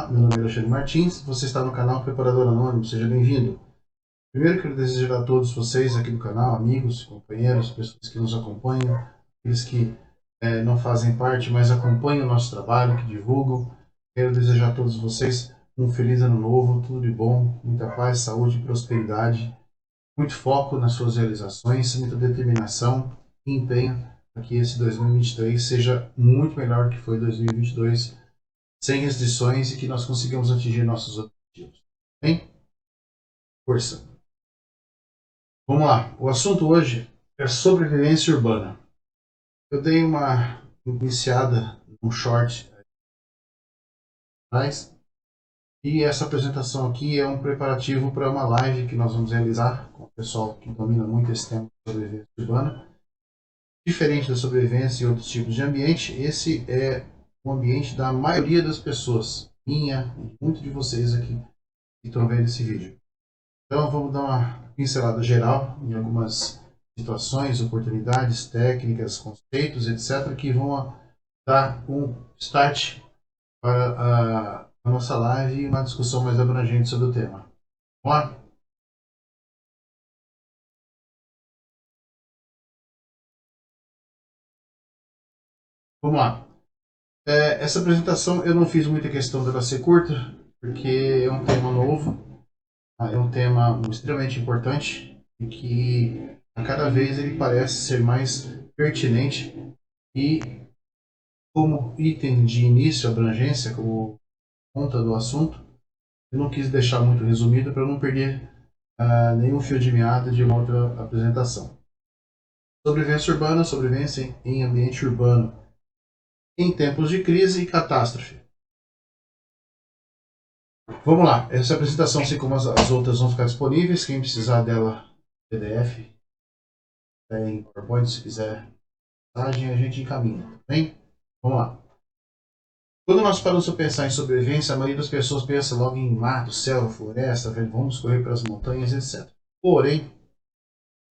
Olá, meu nome é Alexandre Martins, você está no canal Preparador Anônimo, seja bem-vindo. Primeiro quero desejar a todos vocês aqui do canal, amigos, companheiros, pessoas que nos acompanham, aqueles que não fazem parte, mas acompanham o nosso trabalho, que divulgam. Quero desejar a todos vocês um feliz ano novo, tudo de bom, muita paz, saúde e prosperidade, muito foco nas suas realizações, muita determinação e empenho para que esse 2023 seja muito melhor que foi 2022, sem restrições e que nós consigamos atingir nossos objetivos. Bem? Força! Vamos lá. O assunto hoje é sobrevivência urbana. Eu dei uma iniciada no short atrás e essa apresentação aqui é um preparativo para uma live que nós vamos realizar com o pessoal que domina muito esse tema de sobrevivência urbana. Diferente da sobrevivência e outros tipos de ambiente, esse é o ambiente da maioria das pessoas, minha e muitos de vocês aqui que estão vendo esse vídeo. Então vamos dar uma pincelada geral em algumas situações, oportunidades, técnicas, conceitos, etc., que vão dar um start para a nossa live e uma discussão mais abrangente sobre o tema. Vamos lá? Vamos lá. Essa apresentação eu não fiz muita questão dela ser curta, porque é um tema novo, é um tema extremamente importante e que a cada vez ele parece ser mais pertinente e como item de início, abrangência, como ponta do assunto, eu não quis deixar muito resumido para não perder nenhum fio de meada de uma outra apresentação. Sobrevivência urbana, sobrevivência em ambiente urbano, em tempos de crise e catástrofe. Vamos lá, essa apresentação, assim como as outras, vão ficar disponíveis. Quem precisar dela, PDF, em PowerPoint, se quiser, a gente encaminha, tá bem? Vamos lá. Quando nós paramos para pensar em sobrevivência, a maioria das pessoas pensa logo em mato, selva, floresta, vamos correr para as montanhas, etc. Porém,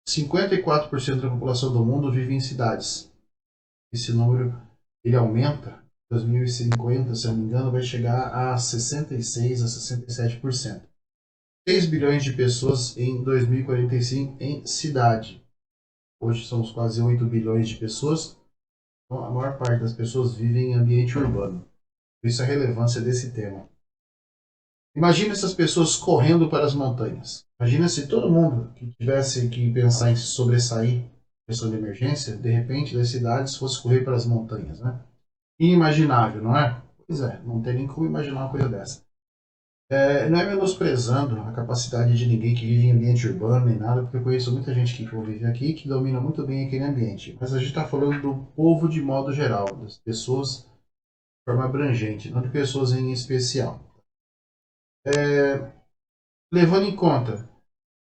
54% da população do mundo vive em cidades. Esse número ele aumenta. Em 2050, se não me engano, vai chegar a 66% a 67%. 6 bilhões de pessoas em 2045 em cidade. Hoje somos quase 8 bilhões de pessoas. Então, a maior parte das pessoas vive em ambiente urbano. Por isso a relevância desse tema. Imagina essas pessoas correndo para as montanhas. Imagina se todo mundo que tivesse que pensar em se sobressair em questão de emergência, de repente das cidades fosse correr para as montanhas, né? Inimaginável, não é? Pois é, não tem nem como imaginar uma coisa dessa. Não é menosprezando a capacidade de ninguém que vive em ambiente urbano nem nada, porque eu conheço muita gente que vive aqui que domina muito bem aquele ambiente. Mas a gente está falando do povo de modo geral, das pessoas de forma abrangente, não de pessoas em especial. Levando em conta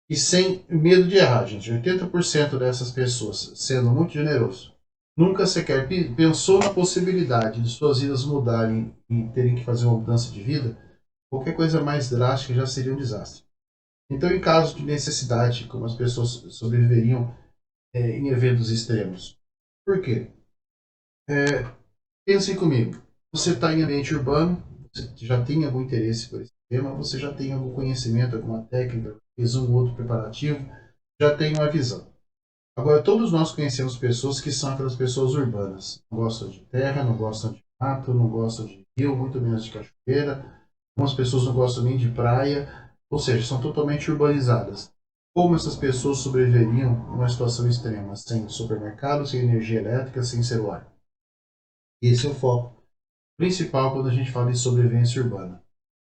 e sem medo de errar, gente, 80% dessas pessoas, sendo muito generoso, nunca sequer pensou na possibilidade de suas vidas mudarem e terem que fazer uma mudança de vida. Qualquer coisa mais drástica já seria um desastre. Então, em caso de necessidade, como as pessoas sobreviveriam em eventos extremos? Por quê? Pensem comigo. Você está em ambiente urbano, você já tem algum interesse por esse tema, você já tem algum conhecimento, alguma técnica, fez um outro preparativo, já tem uma visão. Agora, todos nós conhecemos pessoas que são aquelas pessoas urbanas. Não gostam de terra, não gostam de mato, não gostam de rio, muito menos de cachoeira. Algumas pessoas não gostam nem de praia, ou seja, são totalmente urbanizadas. Como essas pessoas sobreviveriam numa situação extrema, sem supermercado, sem energia elétrica, sem celular? Esse é o foco principal quando a gente fala de sobrevivência urbana.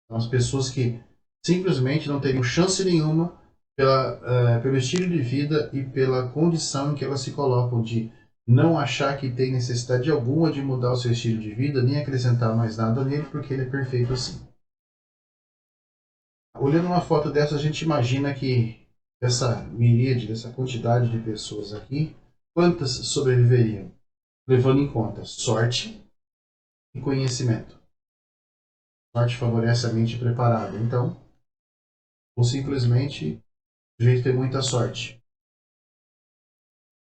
São as pessoas que simplesmente não teriam chance nenhuma pelo estilo de vida e pela condição em que elas se colocam de não achar que tem necessidade alguma de mudar o seu estilo de vida, nem acrescentar mais nada nele, porque ele é perfeito assim. Olhando uma foto dessa, a gente imagina que essa miríade, essa quantidade de pessoas aqui, quantas sobreviveriam? Levando em conta sorte e conhecimento. Sorte favorece a mente preparada, então, ou simplesmente o jeito de ter muita sorte.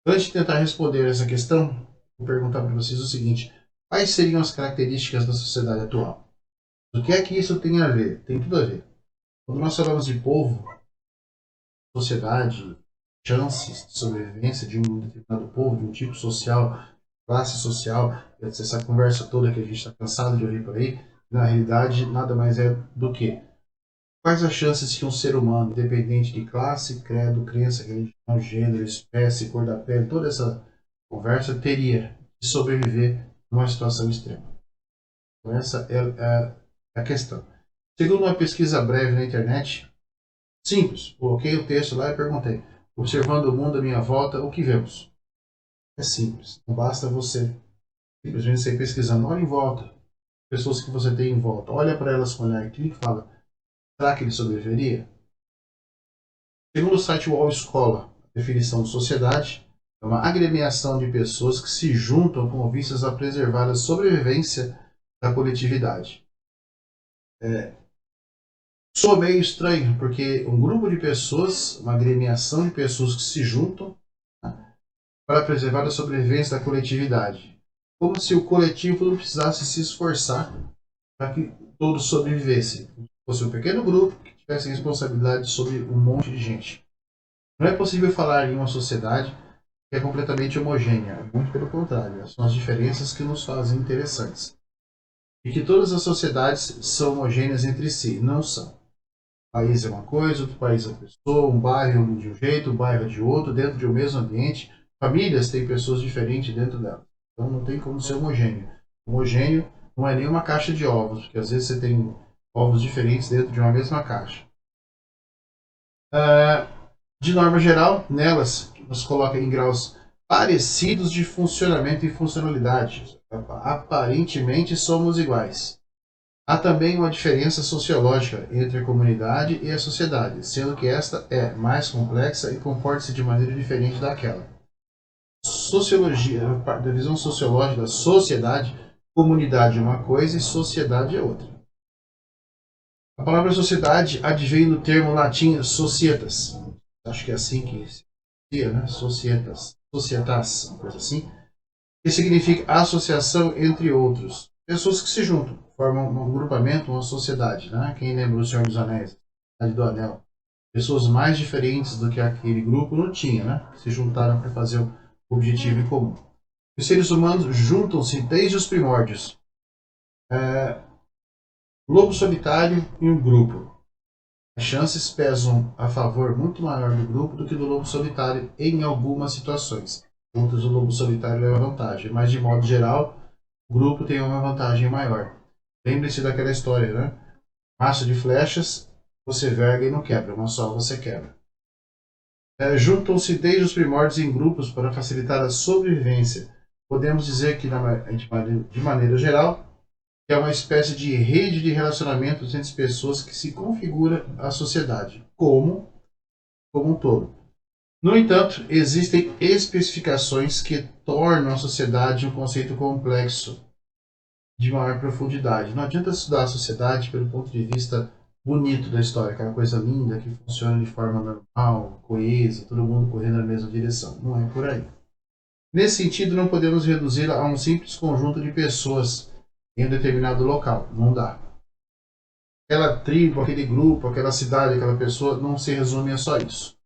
Antes de tentar responder essa questão, vou perguntar para vocês o seguinte: quais seriam as características da sociedade atual? O que é que isso tem a ver? Tem tudo a ver. Quando nós falamos de povo, sociedade, chances de sobrevivência de um determinado povo, de um tipo social, classe social, essa conversa toda que a gente está cansado de ouvir por aí, na realidade nada mais é do que quais as chances que um ser humano, independente de classe, credo, crença, religião, gênero, espécie, cor da pele, toda essa conversa teria de sobreviver numa situação extrema. Então essa é a questão. Segundo uma pesquisa breve na internet, simples, coloquei o texto lá e perguntei, observando o mundo à minha volta, o que vemos? É simples, não basta você simplesmente sair pesquisando, olha em volta, pessoas que você tem em volta, olha para elas com olhar clínico e fala, será que ele sobreviveria? Segundo o site Wall Scholar, a definição de sociedade é uma agremiação de pessoas que se juntam com vistas a preservar a sobrevivência da coletividade. Soa meio estranho, porque um grupo de pessoas, uma agremiação de pessoas que se juntam, né, para preservar a sobrevivência da coletividade. Como se o coletivo não precisasse se esforçar para que todos sobrevivessem. Fosse um pequeno grupo que tivesse responsabilidade sobre um monte de gente. Não é possível falar em uma sociedade que é completamente homogênea, muito pelo contrário, são as diferenças que nos fazem interessantes. E que todas as sociedades são homogêneas entre si, não são. Um país é uma coisa, outro país é outra pessoa, um bairro de um jeito, um bairro de outro, dentro de um mesmo ambiente. Famílias têm pessoas diferentes dentro delas. Então não tem como ser homogêneo. Homogêneo não é nem uma caixa de ovos, porque às vezes você tem ovos diferentes dentro de uma mesma caixa. De norma geral, nelas nos coloca em graus parecidos de funcionamento e funcionalidade. Aparentemente somos iguais. Há também uma diferença sociológica entre a comunidade e a sociedade, sendo que esta é mais complexa e comporta-se de maneira diferente daquela. Sociologia, da visão sociológica da sociedade, comunidade é uma coisa e sociedade é outra. A palavra sociedade advém do termo latim societas. Acho que é assim que se diz, né? Societas, societas, uma coisa assim. Que significa associação entre outros. Pessoas que se juntam, formam um grupamento, uma sociedade. Né? Quem lembra do Senhor dos Anéis? A do Anel. Pessoas mais diferentes do que aquele grupo não tinha, né? Se juntaram para fazer o objetivo em comum. Os seres humanos juntam-se desde os primórdios. Lobo solitário e um grupo. As chances pesam a favor muito maior do grupo do que do lobo solitário em algumas situações. Outras, o lobo solitário leva vantagem, mas de modo geral, o grupo tem uma vantagem maior. Lembre-se daquela história, né? Maço de flechas, você verga e não quebra, uma só você quebra. Juntam-se desde os primórdios em grupos para facilitar a sobrevivência. Podemos dizer que, de maneira geral, que é uma espécie de rede de relacionamentos entre pessoas que se configura a sociedade como um todo. No entanto, existem especificações que tornam a sociedade um conceito complexo de maior profundidade. Não adianta estudar a sociedade pelo ponto de vista bonito da história, aquela coisa linda que funciona de forma normal, coesa, todo mundo correndo na mesma direção. Não é por aí. Nesse sentido, não podemos reduzi-la a um simples conjunto de pessoas em um determinado local. Não dá. Aquela tribo, aquele grupo, aquela cidade, aquela pessoa não se resume a só isso.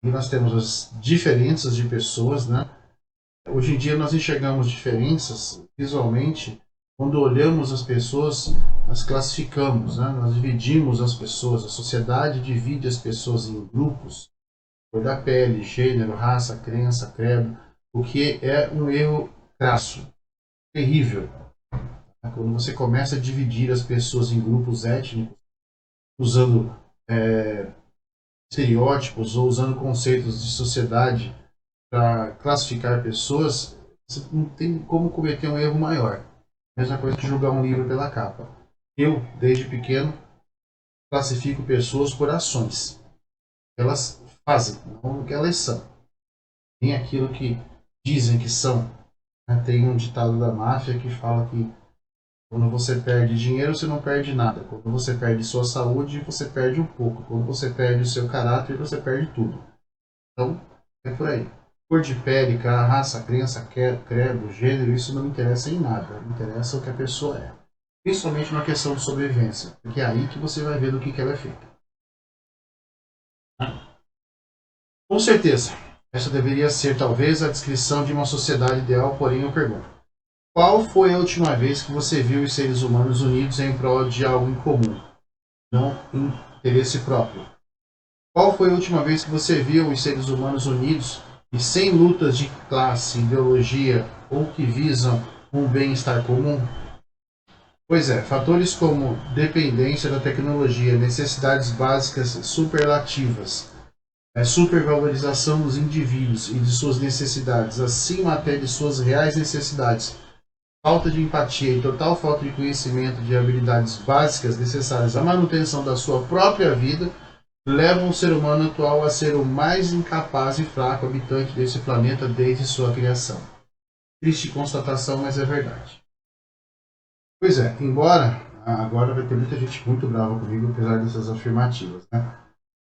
E nós temos as diferenças de pessoas, né? Hoje em dia nós enxergamos diferenças visualmente quando olhamos as pessoas, as classificamos, né? Nós dividimos as pessoas, a sociedade divide as pessoas em grupos, cor da pele, gênero, raça, crença, credo, o que é um erro crasso, terrível. Quando você começa a dividir as pessoas em grupos étnicos, usando estereótipos ou usando conceitos de sociedade para classificar pessoas, você não tem como cometer um erro maior. Mesma coisa que julgar um livro pela capa. Eu, desde pequeno, classifico pessoas por ações. Elas fazem, não o que elas são. Nem aquilo que dizem que são. Tem um ditado da máfia que fala que quando você perde dinheiro, você não perde nada. Quando você perde sua saúde, você perde um pouco. Quando você perde o seu caráter, você perde tudo. Então, é por aí. cor de pele, raça, crença, credo, gênero, isso não me interessa em nada. Me interessa o que a pessoa é. Principalmente na questão de sobrevivência, porque é aí que você vai ver do que ela é feita. Com certeza, essa deveria ser talvez a descrição de uma sociedade ideal, porém eu pergunto: qual foi a última vez que você viu os seres humanos unidos em prol de algo em comum, não em interesse próprio? Qual foi a última vez que você viu os seres humanos unidos e sem lutas de classe, ideologia ou que visam um bem-estar comum? Pois é, fatores como dependência da tecnologia, necessidades básicas superlativas, supervalorização dos indivíduos e de suas necessidades, acima até de suas reais necessidades, falta de empatia e total falta de conhecimento de habilidades básicas necessárias à manutenção da sua própria vida, levam o ser humano atual a ser o mais incapaz e fraco habitante desse planeta desde sua criação. Triste constatação, mas é verdade. Pois é, embora agora vai ter muita gente muito brava comigo, apesar dessas afirmativas, né?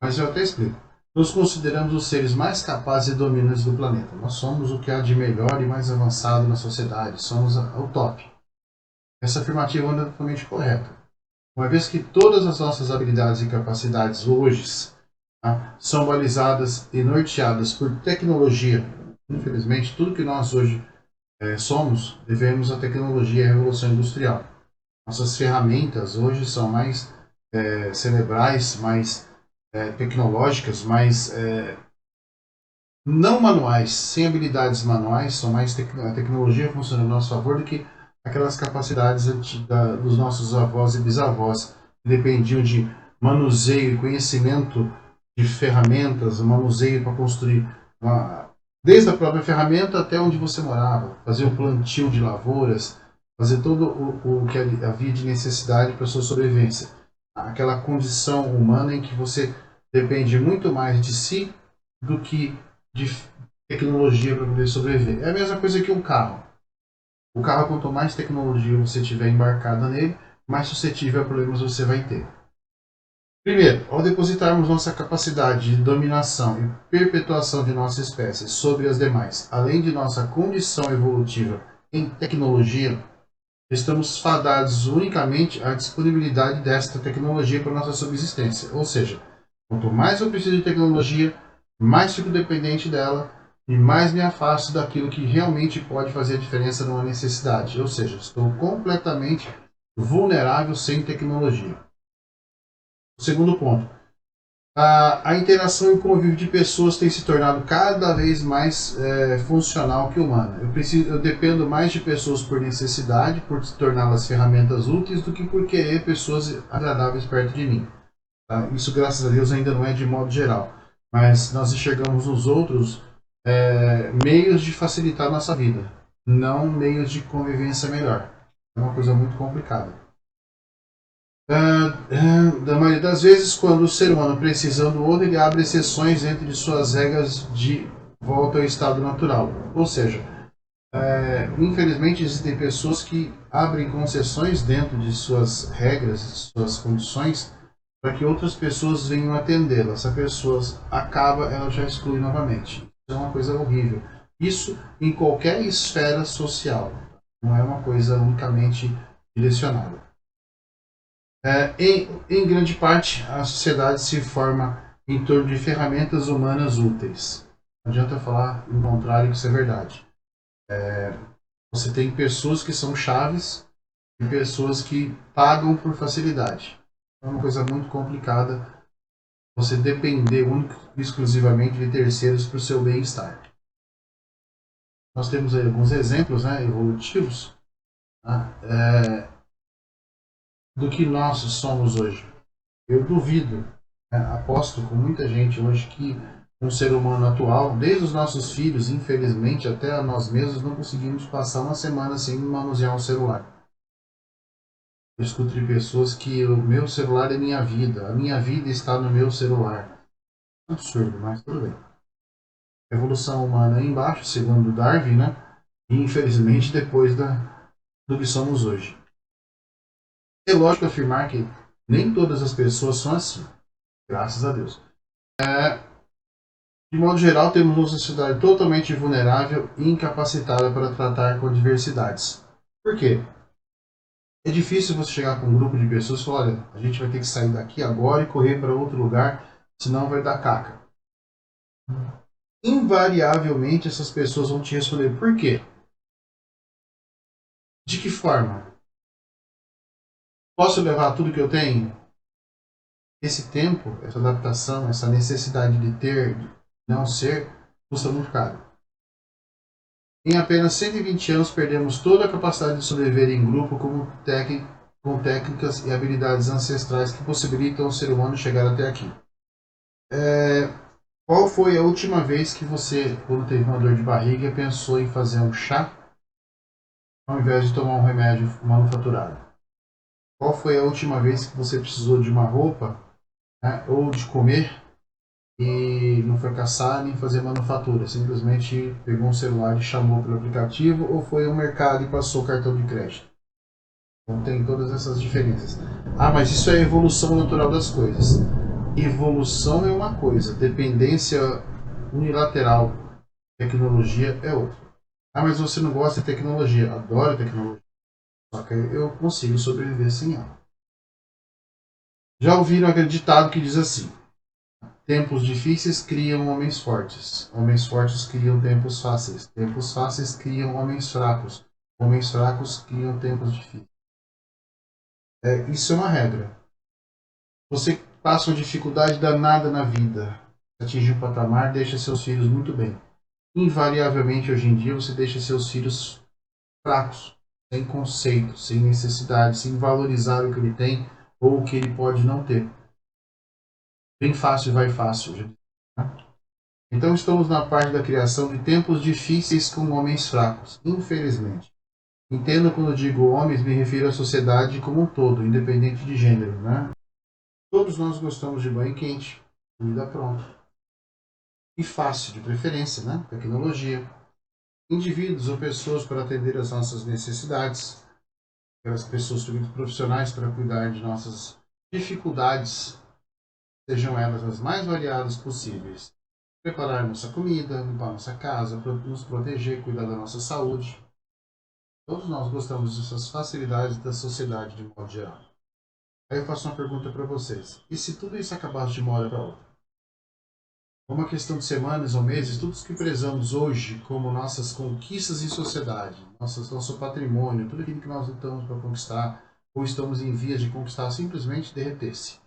Mas eu até explico. Nos consideramos os seres mais capazes e dominantes do planeta. Nós somos o que há de melhor e mais avançado na sociedade. Somos o top. Essa afirmativa é totalmente correta. Uma vez que todas as nossas habilidades e capacidades hoje são balizadas e norteadas por tecnologia, infelizmente, tudo que nós hoje somos, devemos à tecnologia e à revolução industrial. Nossas ferramentas hoje são mais cerebrais, mais tecnológicas, mais não manuais, sem habilidades manuais, são mais a tecnologia funciona a nosso favor do que aquelas capacidades dos nossos avós e bisavós, que dependiam de manuseio e conhecimento de ferramentas, manuseio para construir, desde a própria ferramenta até onde você morava, fazer o plantio de lavouras, fazer todo o que havia de necessidade para a sua sobrevivência. Aquela condição humana em que você depende muito mais de si do que de tecnologia para poder sobreviver. É a mesma coisa que um carro. O carro, quanto mais tecnologia você tiver embarcada nele, mais suscetível a problemas você vai ter. Primeiro, ao depositarmos nossa capacidade de dominação e perpetuação de nossa espécie sobre as demais, além de nossa condição evolutiva em tecnologia, estamos fadados unicamente à disponibilidade desta tecnologia para nossa subsistência. Ou seja, quanto mais eu preciso de tecnologia, mais fico dependente dela e mais me afasto daquilo que realmente pode fazer a diferença numa necessidade. Ou seja, estou completamente vulnerável sem tecnologia. O segundo ponto. A interação e o convívio de pessoas tem se tornado cada vez mais funcional que humana. Eu dependo mais de pessoas por necessidade, por torná-las ferramentas úteis, do que por querer pessoas agradáveis perto de mim. Tá? Isso, graças a Deus, ainda não é de modo geral. Mas nós enxergamos nos outros meios de facilitar a nossa vida, não meios de convivência melhor. É uma coisa muito complicada. Da maioria das vezes, quando o ser humano precisa do outro, ele abre exceções entre suas regras de volta ao estado natural. Ou seja, infelizmente existem pessoas que abrem concessões dentro de suas regras, de suas condições, para que outras pessoas venham atendê-la. Essa pessoa acaba, ela já exclui novamente. Isso é uma coisa horrível. Isso em qualquer esfera social. Não é uma coisa unicamente direcionada. Em grande parte, a sociedade se forma em torno de ferramentas humanas úteis. Não adianta falar o contrário, que isso é verdade. Você tem pessoas que são chaves e pessoas que pagam por facilidade. É uma coisa muito complicada você depender único e exclusivamente de terceiros para o seu bem-estar. Nós temos aí alguns exemplos evolutivos do que nós somos hoje. Eu duvido, aposto com muita gente hoje que um ser humano atual, desde os nossos filhos, infelizmente, até a nós mesmos, não conseguimos passar uma semana sem manusear um celular. Eu escuto de pessoas que o meu celular é minha vida, a minha vida está no meu celular. Absurdo, mas tudo bem. Evolução humana aí embaixo, segundo Darwin, e infelizmente depois do que somos hoje. É lógico afirmar que nem todas as pessoas são assim, graças a Deus. De modo geral, temos uma sociedade totalmente vulnerável e incapacitada para tratar com adversidades. Por quê? É difícil você chegar com um grupo de pessoas e falar, olha, a gente vai ter que sair daqui agora e correr para outro lugar, senão vai dar caca. Invariavelmente essas pessoas vão te responder, por quê? De que forma? Posso levar tudo que eu tenho? Esse tempo, essa adaptação, essa necessidade de ter, de não ser, custa muito caro. Em apenas 120 anos, perdemos toda a capacidade de sobreviver em grupo com técnicas e habilidades ancestrais que possibilitam ao ser humano chegar até aqui. Qual foi a última vez que você, quando teve uma dor de barriga, pensou em fazer um chá ao invés de tomar um remédio manufaturado? Qual foi a última vez que você precisou de uma roupa, né, ou de comer e não foi caçar nem fazer manufatura? Simplesmente pegou um celular e chamou pelo aplicativo, ou foi ao mercado e passou o cartão de crédito? Então tem todas essas diferenças. Ah, mas isso é a evolução natural das coisas. Evolução é uma coisa, dependência unilateral, tecnologia é outra. Ah, mas você não gosta de tecnologia? Adoro tecnologia. Só que eu consigo sobreviver sem ela. Já ouviram aquele ditado que diz assim: tempos difíceis criam homens fortes criam tempos fáceis criam homens fracos criam tempos difíceis. Isso é uma regra. Você passa uma dificuldade danada na vida, atinge um patamar, deixa seus filhos muito bem. Invariavelmente, hoje em dia, você deixa seus filhos fracos, sem conceito, sem necessidade, sem valorizar o que ele tem ou o que ele pode não ter. Bem fácil vai fácil. Gente. Então estamos na parte da criação de tempos difíceis com homens fracos, infelizmente. Entenda quando digo homens, me refiro à sociedade como um todo, independente de gênero, né? Todos nós gostamos de banho quente, comida pronta. E fácil, de preferência, né? Tecnologia. Indivíduos ou pessoas para atender às nossas necessidades, aquelas pessoas profissionais para cuidar de nossas dificuldades, sejam elas as mais variadas possíveis. Preparar nossa comida, limpar nossa casa, nos proteger, cuidar da nossa saúde. Todos nós gostamos dessas facilidades da sociedade de modo geral. Aí eu faço uma pergunta para vocês. E se tudo isso acabasse de uma hora para outra? Uma questão de semanas ou meses, tudo isso que prezamos hoje como nossas conquistas em sociedade, nosso patrimônio, tudo aquilo que nós lutamos para conquistar ou estamos em vias de conquistar, simplesmente derretesse.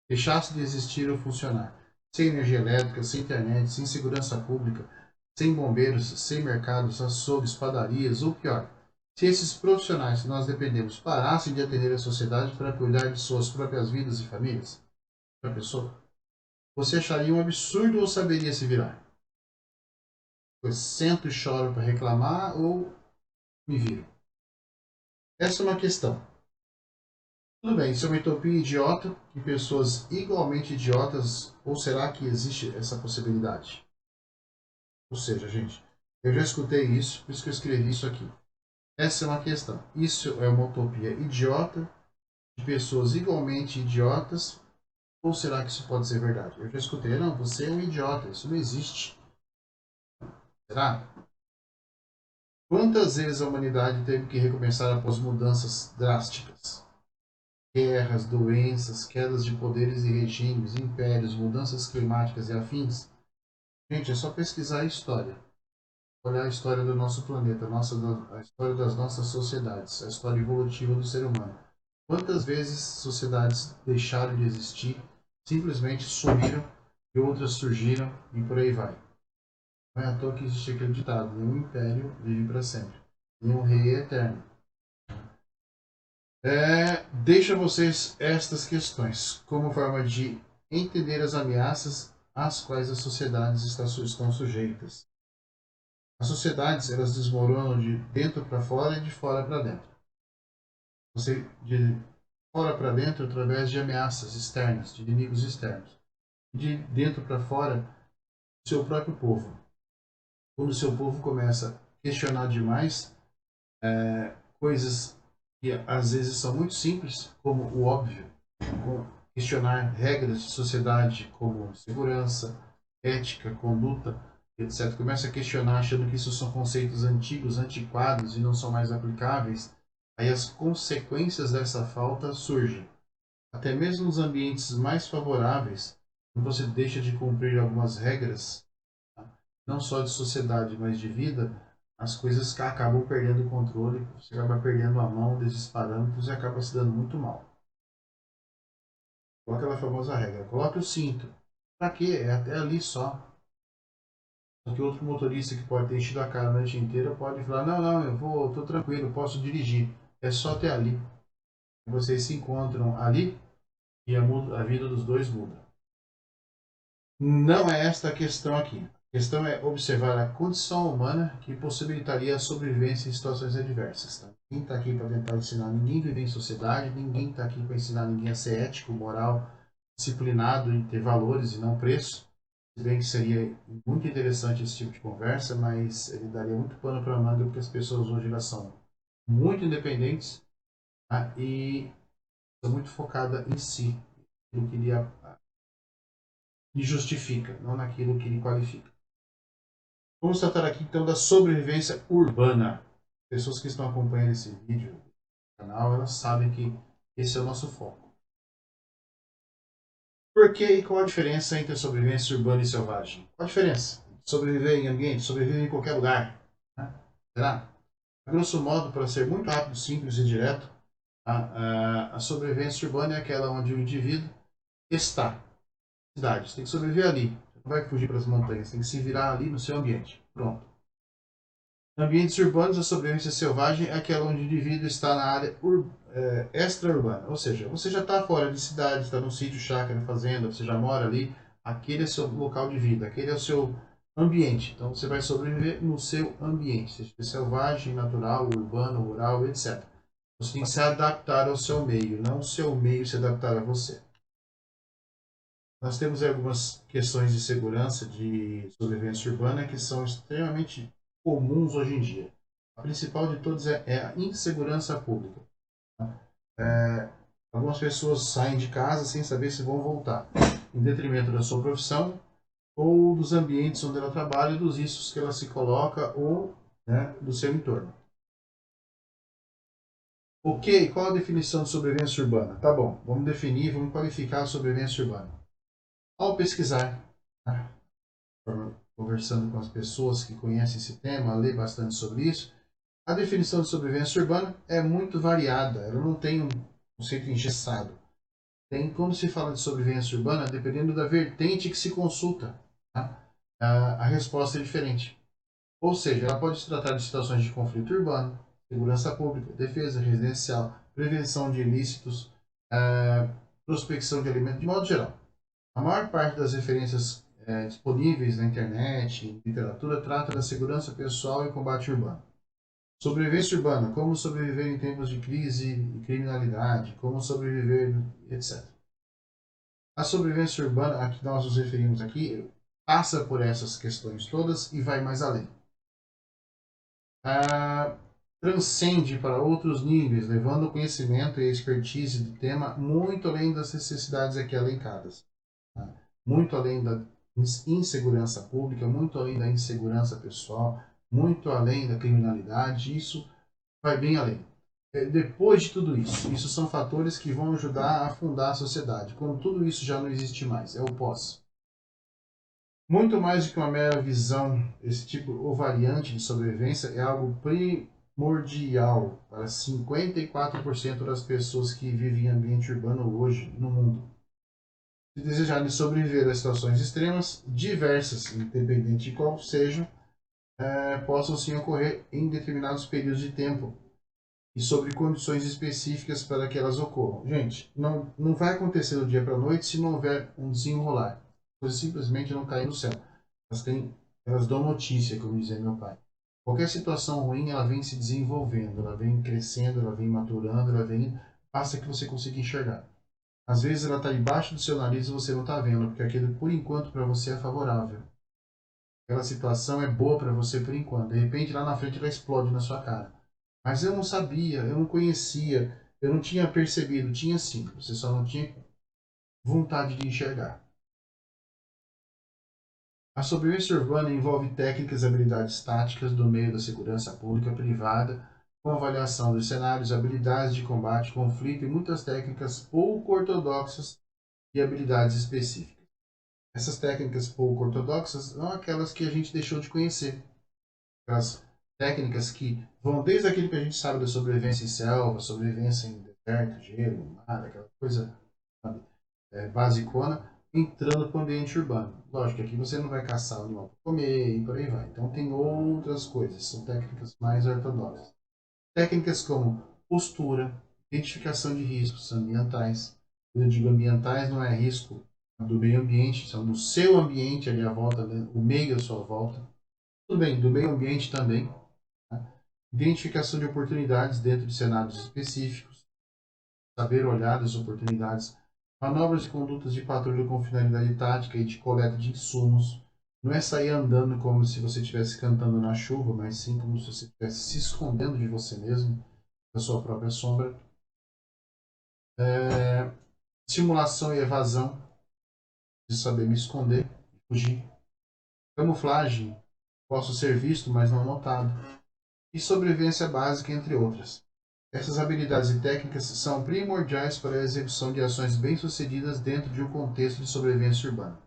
Deixasse de existir ou funcionar. Sem energia elétrica, sem internet, sem segurança pública, sem bombeiros, sem mercados, açougues, padarias, ou pior, se esses profissionais que nós dependemos parassem de atender a sociedade para cuidar de suas próprias vidas e famílias, para a pessoa, você acharia um absurdo ou saberia se virar? Pois sento e choro para reclamar ou me viro? Essa é uma questão. Tudo bem, isso é uma utopia idiota de pessoas igualmente idiotas, ou será que existe essa possibilidade? Ou seja, gente, eu já escutei isso, por isso que eu escrevi isso aqui. Essa é uma questão. Isso é uma utopia idiota de pessoas igualmente idiotas, ou será que isso pode ser verdade? Eu já escutei, não, você é um idiota, isso não existe. Será? Quantas vezes a humanidade teve que recomeçar após mudanças drásticas? Guerras, doenças, quedas de poderes e regimes, impérios, mudanças climáticas e afins? Gente, é só pesquisar a história. Olhar a história do nosso planeta, a história das nossas sociedades, a história evolutiva do ser humano. Quantas vezes sociedades deixaram de existir, simplesmente sumiram e outras surgiram e por aí vai. Não é à toa que existe aquele ditado: nenhum império vive para sempre, nenhum rei é eterno. Deixo a vocês estas questões como forma de entender as ameaças às quais as sociedades estão sujeitas. As sociedades, elas desmoronam de dentro para fora e de fora para dentro. Você de fora para dentro através de ameaças externas, de inimigos externos. De dentro para fora, do seu próprio povo. Quando o seu povo começa a questionar demais coisas que às vezes são muito simples, como o óbvio, questionar regras de sociedade como segurança, ética, conduta, etc., começa a questionar, achando que isso são conceitos antigos, antiquados e não são mais aplicáveis, aí as consequências dessa falta surgem. Até mesmo nos ambientes mais favoráveis, quando você deixa de cumprir algumas regras, tá? Não só de sociedade, mas de vida, as coisas acabam perdendo o controle, você acaba perdendo a mão desses parâmetros e acaba se dando muito mal. Igual aquela famosa regra, coloque o cinto. Pra quê? É até ali só. Só que outro motorista que pode ter enchido a cara a noite inteira pode falar, não, não, tô tranquilo, posso dirigir. É só até ali. Vocês se encontram ali e a vida dos dois muda. Não é esta a questão aqui. A questão é observar a condição humana que possibilitaria a sobrevivência em situações adversas. Tá? Ninguém está aqui para tentar ensinar ninguém a viver em sociedade, ninguém está aqui para ensinar ninguém a ser ético, moral, disciplinado em ter valores e não preço. Se bem que seria muito interessante esse tipo de conversa, mas ele daria muito pano para manga, porque as pessoas hoje elas são muito independentes, tá? E são muito focadas em si, no que lhe justifica, não naquilo que lhe qualifica. Vamos tratar aqui então da sobrevivência urbana. Pessoas que estão acompanhando esse vídeo no canal, elas sabem que esse é o nosso foco. Por que e qual a diferença entre a sobrevivência urbana e selvagem? Qual a diferença? Sobreviver em ambiente, sobreviver em qualquer lugar. Né? Será? A grosso modo, para ser muito rápido, simples e direto, a sobrevivência urbana é aquela onde o indivíduo está na cidade. Você tem que sobreviver ali. Você não vai fugir para as montanhas, você tem que se virar ali no seu ambiente. Pronto. Ambientes urbanos, a sobrevivência selvagem é aquela onde o indivíduo está na área extra-urbana, ou seja, você já está fora de cidade, está no sítio, chácara, fazenda, você já mora ali, aquele é seu local de vida, aquele é o seu ambiente. Então você vai sobreviver no seu ambiente, seja selvagem, natural, urbano, rural, etc. Você tem que se adaptar ao seu meio, não o seu meio se adaptar a você. Nós temos algumas questões de segurança de sobrevivência urbana que são extremamente comuns hoje em dia. A principal de todas é a insegurança pública. Algumas pessoas saem de casa sem saber se vão voltar, em detrimento da sua profissão ou dos ambientes onde ela trabalha e dos riscos que ela se coloca ou, né, do seu entorno. Ok, qual a definição de sobrevivência urbana? Tá bom, vamos definir, vamos qualificar a sobrevivência urbana. Ao pesquisar, né, conversando com as pessoas que conhecem esse tema, ler bastante sobre isso, a definição de sobrevivência urbana é muito variada, ela não tem um conceito engessado. Tem, quando se fala de sobrevivência urbana, dependendo da vertente que se consulta, tá? A resposta é diferente. Ou seja, ela pode se tratar de situações de conflito urbano, segurança pública, defesa residencial, prevenção de ilícitos, prospecção de alimentos, de modo geral. A maior parte das referências disponíveis na internet, em literatura, trata da segurança pessoal e combate urbano. Sobrevivência urbana, como sobreviver em tempos de crise e criminalidade, como sobreviver, etc. A sobrevivência urbana a que nós nos referimos aqui passa por essas questões todas e vai mais além. Transcende para outros níveis, levando o conhecimento e a expertise do tema muito além das necessidades aqui elencadas. Tá? Muito além da insegurança pública, muito além da insegurança pessoal, muito além da criminalidade, isso vai bem além. Depois de tudo isso, isso são fatores que vão ajudar a afundar a sociedade, quando tudo isso já não existe mais, é o pós. Muito mais do que uma mera visão, esse tipo ou variante de sobrevivência é algo primordial para 54% das pessoas que vivem em ambiente urbano hoje no mundo. Se desejarem sobreviver a situações extremas, diversas, independente de qual sejam, possam sim ocorrer em determinados períodos de tempo e sobre condições específicas para que elas ocorram. Gente, não vai acontecer do dia para a noite se não houver um desenrolar. Coisas simplesmente não caem do céu. Elas dão notícia, como dizia meu pai. Qualquer situação ruim, ela vem se desenvolvendo, ela vem crescendo, ela vem maturando, ela vem... Basta que você consiga enxergar. Às vezes ela está embaixo do seu nariz e você não está vendo, porque aquilo, por enquanto, para você é favorável. Aquela situação é boa para você por enquanto. De repente, lá na frente, ela explode na sua cara. Mas eu não sabia, eu não conhecia, eu não tinha percebido. Tinha sim, você só não tinha vontade de enxergar. A sobrevivência urbana envolve técnicas e habilidades táticas do meio da segurança pública privada, com avaliação dos cenários, habilidades de combate, conflito e muitas técnicas pouco ortodoxas e habilidades específicas. Essas técnicas pouco ortodoxas são aquelas que a gente deixou de conhecer. Aquelas técnicas que vão desde aquilo que a gente sabe da sobrevivência em selva, sobrevivência em deserto, gelo, mar, aquela coisa, sabe, basicona, entrando para o ambiente urbano. Lógico que aqui você não vai caçar o animal para comer e por aí vai. Então tem outras coisas, são técnicas mais ortodoxas. Técnicas como postura, identificação de riscos ambientais. Quando eu digo ambientais, não é risco do meio ambiente, são do seu ambiente ali à volta, o meio à sua volta. Tudo bem, do meio ambiente também. Tá? Identificação de oportunidades dentro de cenários específicos. Saber olhar as oportunidades. Manobras e condutas de patrulha com finalidade tática e de coleta de insumos. Não é sair andando como se você estivesse cantando na chuva, mas sim como se você estivesse se escondendo de você mesmo, da sua própria sombra. Simulação e evasão, de saber me esconder, fugir. Camuflagem, posso ser visto, mas não notado. E sobrevivência básica, entre outras. Essas habilidades e técnicas são primordiais para a execução de ações bem-sucedidas dentro de um contexto de sobrevivência urbana.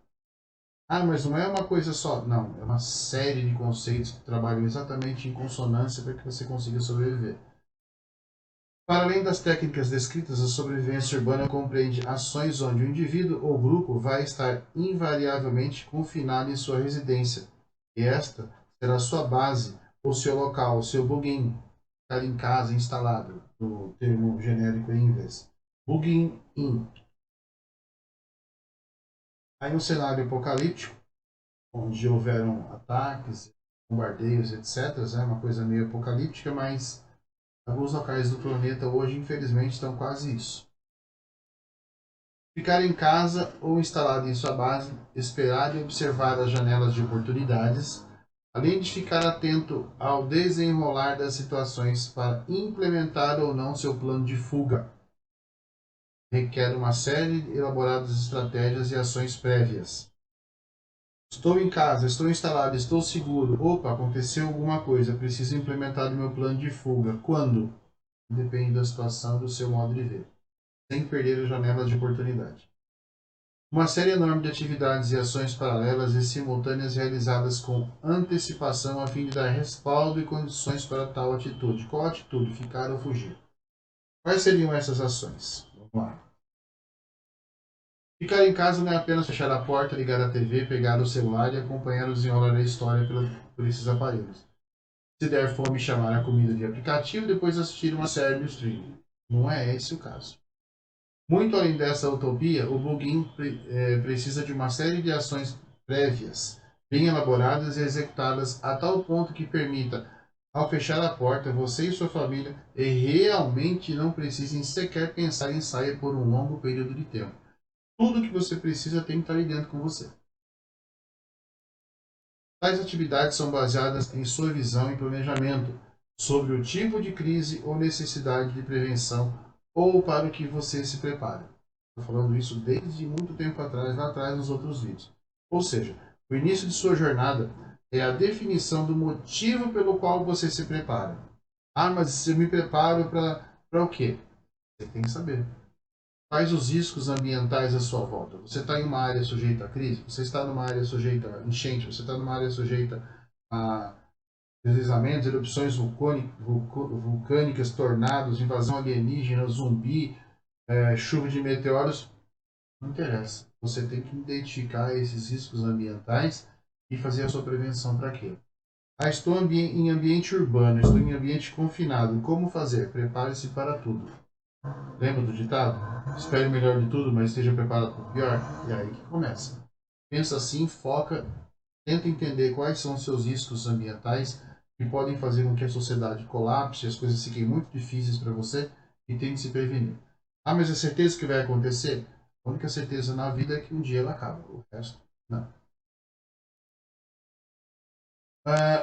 Ah, mas não é uma coisa só. Não, é uma série de conceitos que trabalham exatamente em consonância para que você consiga sobreviver. Para além das técnicas descritas, a sobrevivência urbana compreende ações onde o indivíduo ou grupo vai estar invariavelmente confinado em sua residência, e esta será sua base, ou seu local, o seu bugin, ficar em casa instalado, no termo genérico em inglês. Bugin in. Aí um cenário apocalíptico, onde houveram ataques, bombardeios, etc. É uma coisa meio apocalíptica, mas alguns locais do planeta hoje, infelizmente, estão quase isso. Ficar em casa ou instalado em sua base, esperar e observar as janelas de oportunidades, além de ficar atento ao desenrolar das situações para implementar ou não seu plano de fuga. Requer uma série elaborada de estratégias e ações prévias. Estou em casa, estou instalado, estou seguro. Opa, aconteceu alguma coisa, preciso implementar o meu plano de fuga. Quando? Depende da situação e do seu modo de ver, sem perder as janelas de oportunidade. Uma série enorme de atividades e ações paralelas e simultâneas realizadas com antecipação a fim de dar respaldo e condições para tal atitude. Qual atitude? Ficar ou fugir? Quais seriam essas ações? Vamos lá. Ficar em casa não é apenas fechar a porta, ligar a TV, pegar o celular e acompanhar o desenrolar da história por esses aparelhos. Se der fome, chamar a comida de aplicativo e depois assistir uma série no streaming. Não é esse o caso. Muito além dessa utopia, o plugin precisa de uma série de ações prévias, bem elaboradas e executadas a tal ponto que permita, ao fechar a porta, você e sua família realmente não precisem sequer pensar em sair por um longo período de tempo. Tudo que você precisa tem que estar ali dentro com você. Tais atividades são baseadas em sua visão e planejamento sobre o tipo de crise ou necessidade de prevenção ou para o que você se prepara. Estou falando isso desde muito tempo atrás, lá atrás nos outros vídeos. Ou seja, o início de sua jornada é a definição do motivo pelo qual você se prepara. Ah, mas eu me preparo para o quê? Você tem que saber. Quais os riscos ambientais à sua volta? Você está em uma área sujeita a crise? Você está numa área sujeita a enchente? Você está numa área sujeita a deslizamentos, erupções vulcânicas, tornados, invasão alienígena, zumbi, chuva de meteoros? Não interessa. Você tem que identificar esses riscos ambientais e fazer a sua prevenção para aquilo. Ah, estou em ambiente urbano, estou em ambiente confinado. Como fazer? Prepare-se para tudo. Lembra do ditado? Espere o melhor de tudo, mas esteja preparado para o pior. E é aí que começa. Pensa assim, foca, tenta entender quais são os seus riscos ambientais que podem fazer com que a sociedade colapse, as coisas fiquem muito difíceis para você e tente se prevenir. Ah, mas é certeza que vai acontecer? A única certeza na vida é que um dia ela acaba, o resto não.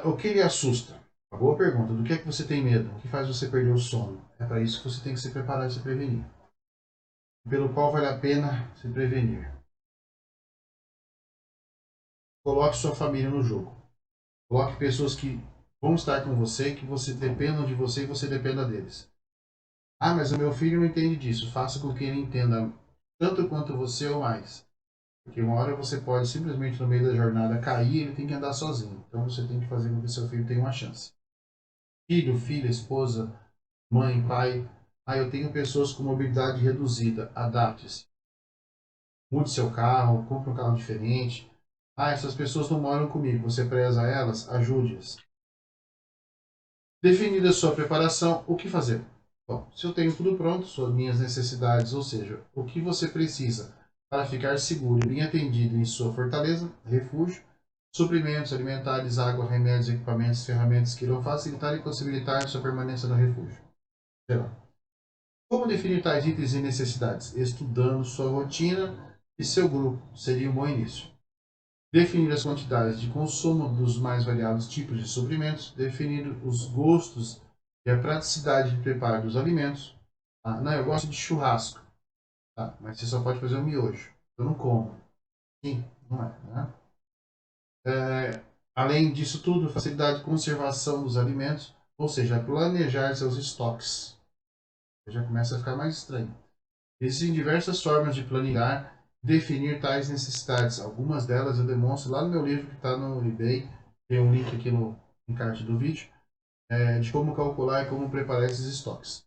O que lhe assusta? Uma boa pergunta. Do que é que você tem medo? O que faz você perder o sono? É para isso que você tem que se preparar e se prevenir. Pelo qual vale a pena se prevenir. Coloque sua família no jogo. Coloque pessoas que vão estar com você, que você dependam de você e você dependa deles. Ah, mas o meu filho não entende disso. Faça com que ele entenda tanto quanto você ou mais. Porque uma hora você pode simplesmente no meio da jornada cair e ele tem que andar sozinho. Então você tem que fazer com que seu filho tenha uma chance. Filho, filha, esposa, mãe, pai. Ah, eu tenho pessoas com mobilidade reduzida. Adapte-se. Mude seu carro, compre um carro diferente. Ah, essas pessoas não moram comigo. Você preza elas? Ajude-as. Definida a sua preparação, o que fazer? Bom, se eu tenho tudo pronto, suas minhas necessidades, ou seja, o que você precisa para ficar seguro e bem atendido em sua fortaleza, refúgio, suprimentos alimentares, água, remédios, equipamentos, ferramentas que irão facilitar e possibilitar sua permanência no refúgio. Será? Como definir tais itens e necessidades? Estudando sua rotina e seu grupo seria um bom início. Definir as quantidades de consumo dos mais variados tipos de suprimentos, definir os gostos e a praticidade de preparo dos alimentos. Ah, não, eu gosto de churrasco, tá? Mas você só pode fazer um miojo. Eu não como. Sim, não é, né? Além disso tudo, facilidade de conservação dos alimentos, ou seja, planejar seus estoques. Já começa a ficar mais estranho. Existem diversas formas de planejar, definir tais necessidades. Algumas delas eu demonstro lá no meu livro que está no eBay. Tem um link aqui no encarte do vídeo, de como calcular e como preparar esses estoques.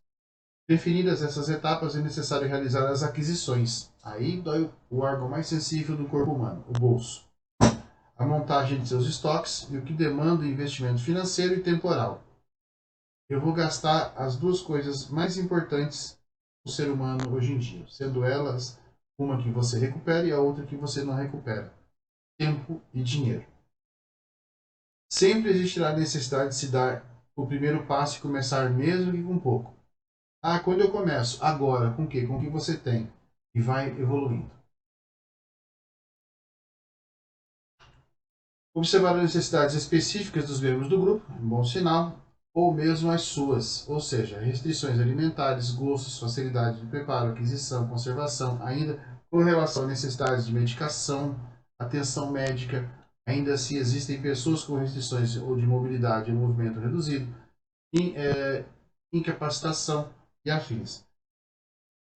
Definidas essas etapas, é necessário realizar as aquisições. Aí dói o órgão mais sensível do corpo humano, o bolso. A montagem de seus estoques e o que demanda investimento financeiro e temporal. Eu vou gastar as duas coisas mais importantes do ser humano hoje em dia, sendo elas uma que você recupera e a outra que você não recupera: tempo e dinheiro. Sempre existirá a necessidade de se dar o primeiro passo e começar mesmo que com pouco. Ah, quando eu começo? Agora, com o quê? Com o que você tem. E vai evoluindo. Observar as necessidades específicas dos membros do grupo, um bom sinal, ou mesmo as suas, ou seja, restrições alimentares, gostos, facilidade de preparo, aquisição, conservação, ainda com relação a necessidades de medicação, atenção médica, ainda se existem pessoas com restrições ou de mobilidade e movimento reduzido, incapacitação e afins.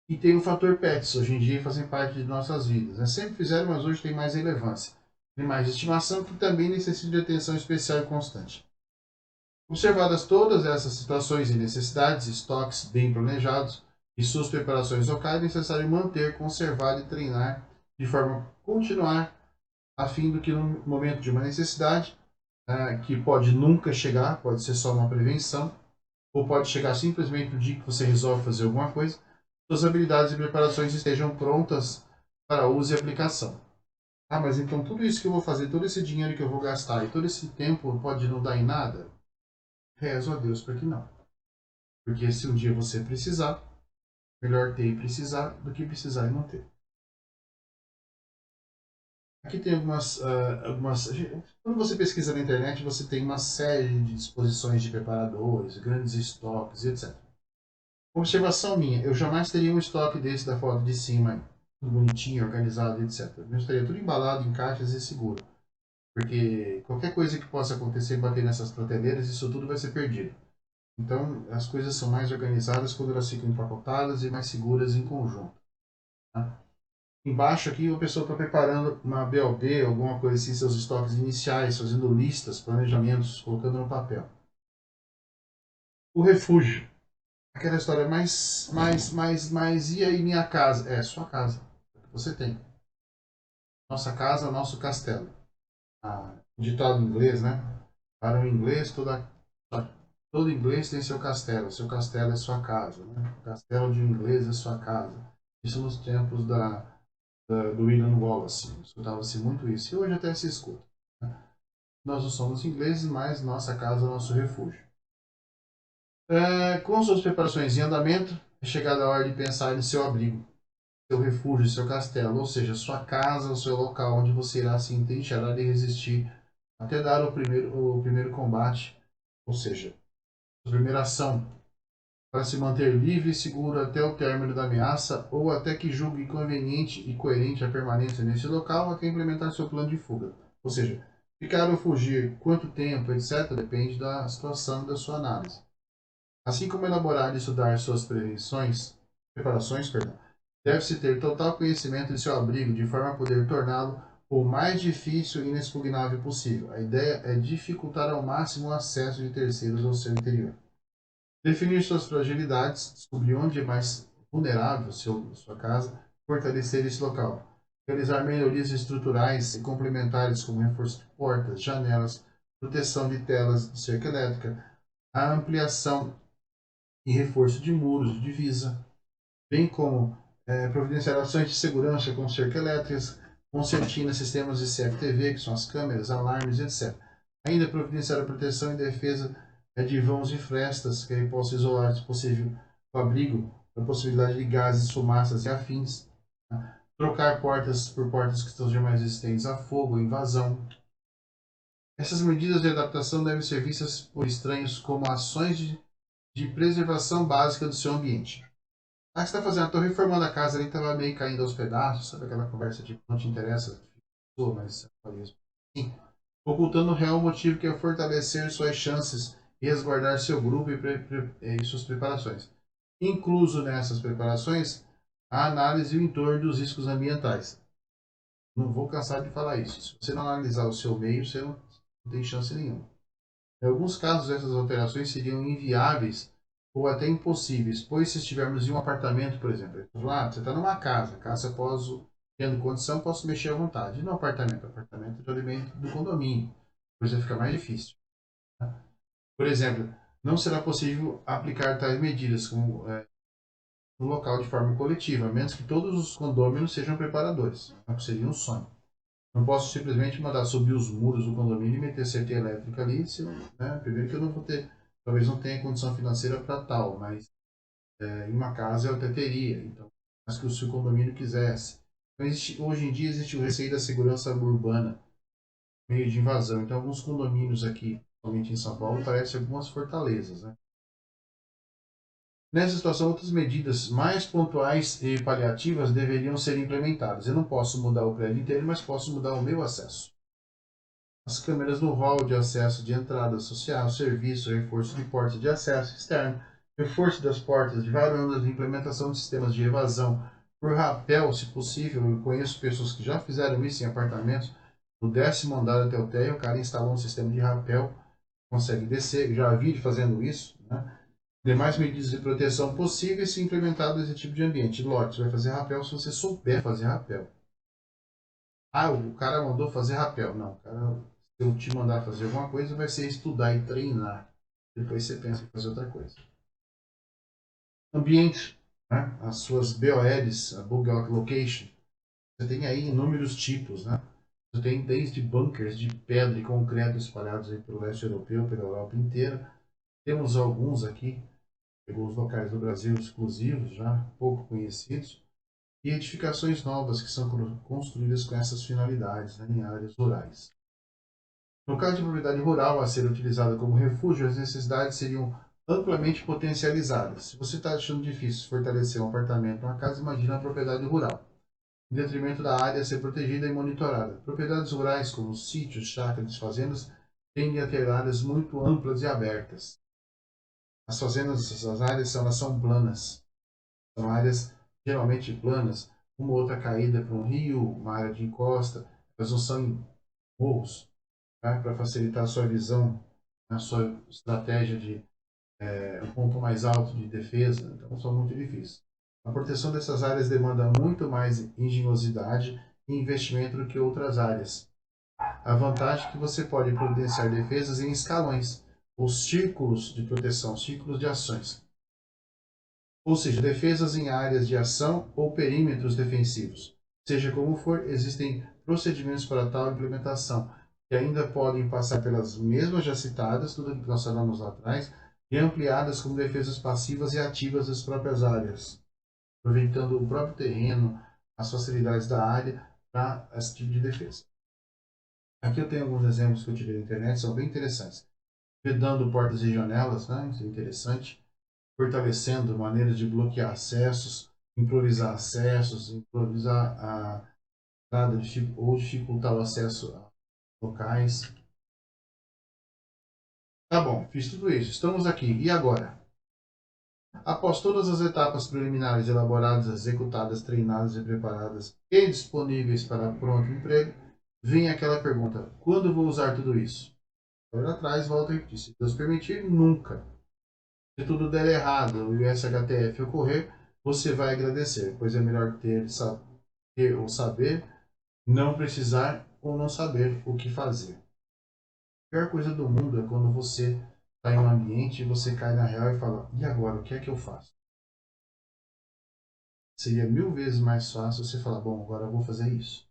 E tem o fator pets, hoje em dia fazem parte de nossas vidas. Né? Sempre fizeram, mas hoje tem mais relevância. Animais de estimação que também necessitam de atenção especial e constante. Observadas todas essas situações e necessidades, estoques bem planejados e suas preparações locais, é necessário manter, conservar e treinar de forma a continuar, a fim do que no momento de uma necessidade, que pode nunca chegar, pode ser só uma prevenção, ou pode chegar simplesmente no dia que você resolve fazer alguma coisa, suas habilidades e preparações estejam prontas para uso e aplicação. Ah, mas então tudo isso que eu vou fazer, todo esse dinheiro que eu vou gastar e todo esse tempo pode não dar em nada? Rezo a Deus para que não. Porque se um dia você precisar, melhor ter e precisar do que precisar e não ter. Aqui tem algumas. Quando você pesquisa na internet, você tem uma série de disposições de preparadores, grandes estoques, etc. Observação minha, eu jamais teria um estoque desse da foto de cima, tudo bonitinho, organizado, etc. Eu estaria tudo embalado em caixas e seguro. Porque qualquer coisa que possa acontecer e bater nessas prateleiras, isso tudo vai ser perdido. Então, as coisas são mais organizadas quando elas ficam empacotadas e mais seguras em conjunto. Tá? Embaixo aqui, a pessoa está preparando uma BOD, alguma coisa assim, seus estoques iniciais, fazendo listas, planejamentos, colocando no papel. O refúgio. Aquela história mais, e aí minha casa? É, sua casa. Você tem. Nossa casa, nosso castelo. O ditado em inglês, né? Para o inglês, todo inglês tem seu castelo. Seu castelo é sua casa. Né? O castelo de um inglês é sua casa. Isso nos tempos do William Wallace. Escutava-se muito isso. E hoje até se escuta. Né? Nós não somos ingleses, mas nossa casa é nosso refúgio. Com suas preparações em andamento, é chegada a hora de pensar em seu abrigo, seu refúgio, seu castelo, ou seja, sua casa, o seu local onde você irá se entrincheirar e resistir até dar o primeiro combate, ou seja, a primeira ação, para se manter livre e seguro até o término da ameaça ou até que julgue conveniente e coerente a permanência nesse local até implementar seu plano de fuga. Ou seja, ficar ou fugir, quanto tempo, etc., depende da situação da sua análise. Assim como elaborar e estudar suas preparações, deve-se ter total conhecimento de seu abrigo, de forma a poder torná-lo o mais difícil e inexpugnável possível. A ideia é dificultar ao máximo o acesso de terceiros ao seu interior. Definir suas fragilidades, descobrir onde é mais vulnerável sua casa, fortalecer esse local. Realizar melhorias estruturais e complementares, como reforço de portas, janelas, proteção de telas de cerca elétrica, a ampliação e reforço de muros de divisa, bem como providenciar ações de segurança com cerca elétricas, concertina sistemas de CFTV, que são as câmeras, alarmes, etc. Ainda providenciar a proteção e defesa de vãos e frestas, que aí possa isolar, se possível, o abrigo da possibilidade de gases, fumaças e afins. Tá? Trocar portas por portas que estejam mais resistentes a fogo, invasão. Essas medidas de adaptação devem ser vistas por estranhos como ações de preservação básica do seu ambiente. Ah, você está fazendo? Estou reformando a casa, ali estava meio caindo aos pedaços, sabe aquela conversa de não te interessa, mas sim, ocultando o real motivo que é fortalecer suas chances e resguardar seu grupo e suas preparações. Incluso nessas preparações, a análise e o entorno dos riscos ambientais. Não vou cansar de falar isso. Se você não analisar o seu meio, você não tem chance nenhuma. Em alguns casos, essas alterações seriam inviáveis ou até impossíveis, pois se estivermos em um apartamento, por exemplo, você está numa casa, casa posso, tendo condição, posso mexer à vontade. E no apartamento? Apartamento de alimento do condomínio, coisa fica mais difícil. Tá? Por exemplo, não será possível aplicar tais medidas como, no local de forma coletiva, a menos que todos os condôminos sejam preparadores. Seria um sonho. Não posso simplesmente mandar subir os muros do condomínio e meter cerca elétrica ali. Se eu, né, primeiro que eu não vou ter, talvez não tenha condição financeira para tal, mas em uma casa eu até teria. Então, mas que se o condomínio quisesse. Então, hoje em dia existe o receio da segurança urbana, meio de invasão. Então, alguns condomínios aqui, principalmente em São Paulo, parecem algumas fortalezas, né? Nessa situação, outras medidas mais pontuais e paliativas deveriam ser implementadas. Eu não posso mudar o prédio inteiro, mas posso mudar o meu acesso. As câmeras no hall de acesso de entrada social, serviço, reforço de portas de acesso externo, reforço das portas de varandas, implementação de sistemas de evasão por rapel, se possível. Eu conheço pessoas que já fizeram isso em apartamentos. No 10º andar até o térreo, o cara instalou um sistema de rapel, consegue descer. Eu já vi fazendo isso. Né? Demais medidas de proteção possíveis se implementadas nesse tipo de ambiente. Lote, você vai fazer rapel se você souber fazer rapel. Ah, o cara mandou fazer rapel. Não, o cara, se eu te mandar fazer alguma coisa, vai ser estudar e treinar. Depois você pensa em fazer outra coisa. Ambiente, né? As suas BOLs, a Bug Location, você tem aí inúmeros tipos, né? Você tem desde bunkers de pedra e concreto espalhados aí pelo leste europeu, pela Europa inteira. Temos alguns aqui, alguns locais do Brasil exclusivos, já pouco conhecidos, e edificações novas que são construídas com essas finalidades, né, em áreas rurais. No caso de propriedade rural a ser utilizada como refúgio, as necessidades seriam amplamente potencializadas. Se você está achando difícil fortalecer um apartamento, uma casa, imagina uma propriedade rural, em detrimento da área a ser protegida e monitorada. Propriedades rurais, como sítios, chácaras e fazendas, tendem a ter áreas muito amplas e abertas. As fazendas, as áreas, elas são planas. São áreas geralmente planas, uma outra caída para um rio, uma área de encosta. Elas não são em morros, tá? Para facilitar a sua visão, a sua estratégia de um ponto mais alto de defesa, então são muito difíceis. A proteção dessas áreas demanda muito mais engenhosidade e investimento do que outras áreas. A vantagem é que você pode providenciar defesas em escalões, ou círculos de proteção, círculos de ações. Ou seja, defesas em áreas de ação ou perímetros defensivos. Seja como for, existem procedimentos para tal implementação, que ainda podem passar pelas mesmas já citadas, tudo o que nós falamos lá atrás, e ampliadas como defesas passivas e ativas das próprias áreas, aproveitando o próprio terreno, as facilidades da área para esse tipo de defesa. Aqui eu tenho alguns exemplos que eu tirei da internet, são bem interessantes. Vedando portas e janelas, né? Isso é interessante. Fortalecendo maneiras de bloquear acessos, improvisar a entrada ou dificultar o acesso locais. Tá bom, fiz tudo isso. Estamos aqui. E agora? Após todas as etapas preliminares elaboradas, executadas, treinadas e preparadas e disponíveis para pronto emprego, vem aquela pergunta: quando vou usar tudo isso? Olha atrás, volta e repetir. Se Deus permitir, nunca. Se tudo der errado e o SHTF ocorrer, você vai agradecer, pois é melhor ter ou saber, não precisar ou não saber o que fazer. A pior coisa do mundo é quando você está em um ambiente e você cai na real e fala: e agora, o que é que eu faço? Seria 1000 vezes mais fácil você falar: bom, agora eu vou fazer isso.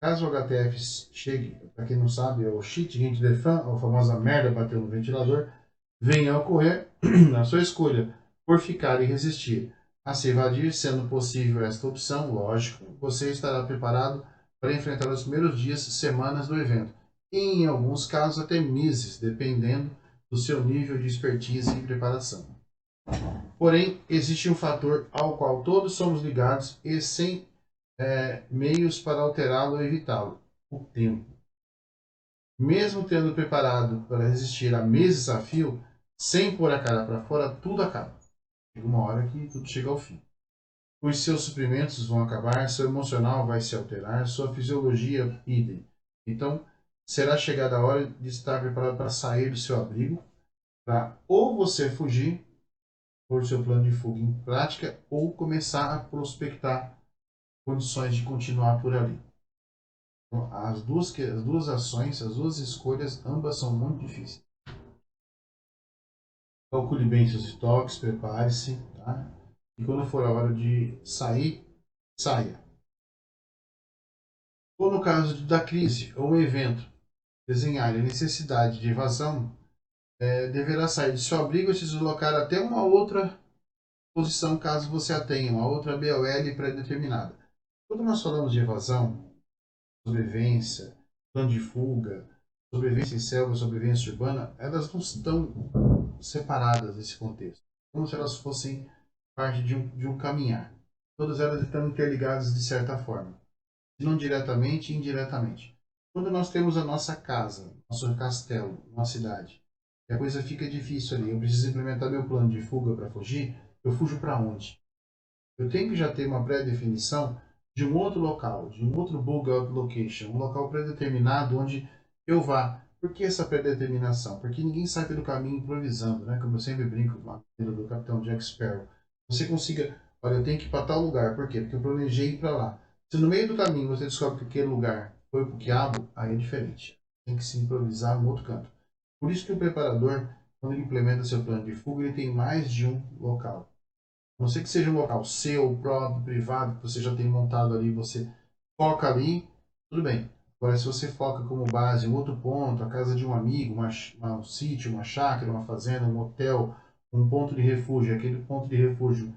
Caso o HTF chegue, para quem não sabe, é o shit hit the fan, a famosa merda bateu no ventilador, venha a ocorrer na sua escolha por ficar e resistir a se evadir, sendo possível esta opção, lógico, você estará preparado para enfrentar os primeiros dias, semanas do evento, e em alguns casos até meses, dependendo do seu nível de expertise e preparação. Porém, existe um fator ao qual todos somos ligados e sem meios para alterá-lo ou evitá-lo: o tempo. Mesmo tendo preparado para resistir a meses a fio, sem pôr a cara para fora, tudo acaba. Chega uma hora que tudo chega ao fim. Os seus suprimentos vão acabar, seu emocional vai se alterar, sua fisiologia idem. Então, será chegada a hora de estar preparado para sair do seu abrigo, para ou você fugir, pôr seu plano de fuga em prática, ou começar a prospectar condições de continuar por ali. Então, as duas ações, as duas escolhas, ambas são muito difíceis. Calcule bem seus estoques, prepare-se, tá? E quando for a hora de sair, saia. Ou no caso da crise ou um evento, desenhar a necessidade de evasão, deverá sair de seu abrigo e se deslocar até uma outra posição, caso você a tenha, uma outra BOL pré-determinada. Quando nós falamos de evasão, sobrevivência, plano de fuga, sobrevivência em selva, sobrevivência urbana, elas não estão separadas nesse contexto, como se elas fossem parte de um caminhar. Todas elas estão interligadas de certa forma, não diretamente e indiretamente. Quando nós temos a nossa casa, nosso castelo, nossa cidade, e a coisa fica difícil ali, eu preciso implementar meu plano de fuga para fugir, eu fujo para onde? Eu tenho que já ter uma pré-definição de um outro local, de um outro bug out location, um local pré-determinado onde eu vá. Por que essa pré-determinação? Porque ninguém sai pelo caminho improvisando, né? Como eu sempre brinco com a do Capitão Jack Sparrow. Você consiga, olha, eu tenho que ir para tal lugar. Por quê? Porque eu planejei ir para lá. Se no meio do caminho você descobre que aquele lugar foi pro quiabo, aí é diferente. Tem que se improvisar no outro canto. Por isso que o preparador, quando ele implementa seu plano de fuga, ele tem mais de um local. A não ser que seja um local seu, próprio, privado, que você já tem montado ali, você foca ali, tudo bem. Agora, se você foca como base um outro ponto, a casa de um amigo, um sítio, uma chácara, uma fazenda, um hotel, um ponto de refúgio, aquele ponto de refúgio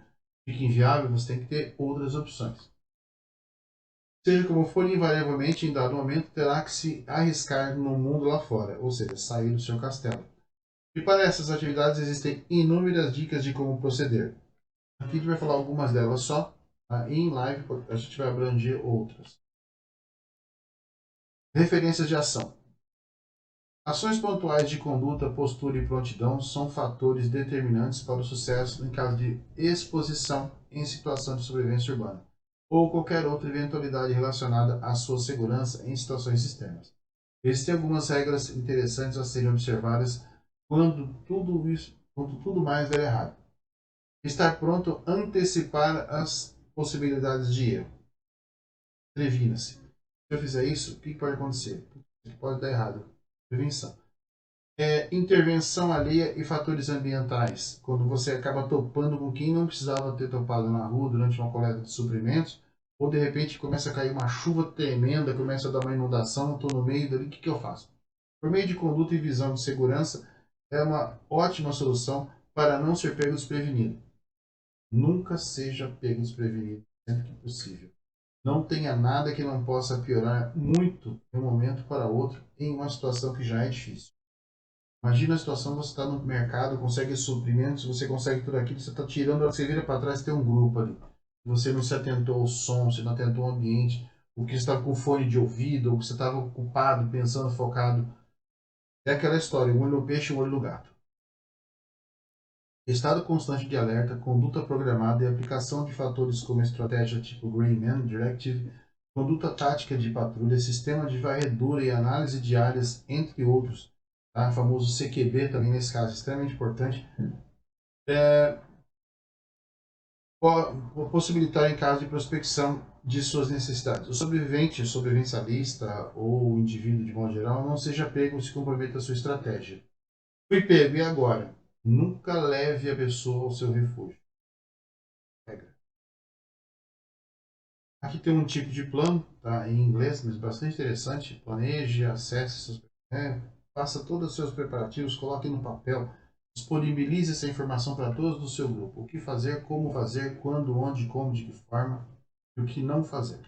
fica inviável, você tem que ter outras opções. Seja como for, invariavelmente, em dado momento, terá que se arriscar no mundo lá fora, ou seja, sair do seu castelo. E para essas atividades existem inúmeras dicas de como proceder. Aqui a gente vai falar algumas delas só, tá? E em live a gente vai abranger outras. Referências de ação. Ações pontuais de conduta, postura e prontidão são fatores determinantes para o sucesso em caso de exposição em situação de sobrevivência urbana ou qualquer outra eventualidade relacionada à sua segurança em situações externas. Existem algumas regras interessantes a serem observadas quando tudo mais der errado. Estar pronto a antecipar as possibilidades de erro. Previna-se. Se eu fizer isso, o que pode acontecer? O que pode dar errado? Prevenção. Intervenção alheia e fatores ambientais. Quando você acaba topando com quem não precisava ter topado na rua durante uma coleta de suprimentos, ou de repente começa a cair uma chuva tremenda, começa a dar uma inundação, estou no meio dali, o que eu faço? Por meio de conduta e visão de segurança, é uma ótima solução para não ser pego desprevenido. Nunca seja pego desprevenido, sempre que possível. Não tenha nada que não possa piorar muito de um momento para outro em uma situação que já é difícil. Imagina a situação, você está no mercado, consegue suprimentos, você consegue tudo aquilo, você está tirando, você vira para trás, tem um grupo ali. Você não se atentou ao som, você não atentou ao ambiente. ou que você estava com fone de ouvido, ou que você estava ocupado, pensando, focado. É aquela história, um olho no peixe, um olho no gato. Estado constante de alerta, conduta programada e aplicação de fatores como estratégia tipo Grayman Directive, conduta tática de patrulha, sistema de varredura e análise de áreas, entre outros. Tá? O famoso CQB também nesse caso, extremamente importante. Possibilitar em caso de prospecção de suas necessidades. O sobrevivente, sobrevivencialista ou o indivíduo de modo geral não seja pego se comprometa a sua estratégia. Fui pego, e agora? Nunca leve a pessoa ao seu refúgio. Regra. Aqui tem um tipo de plano, tá, em inglês, mas bastante interessante. Planeje, acesse, faça todos os seus preparativos, coloque no papel, disponibilize essa informação para todos do seu grupo. O que fazer, como fazer, quando, onde, como, de que forma e o que não fazer.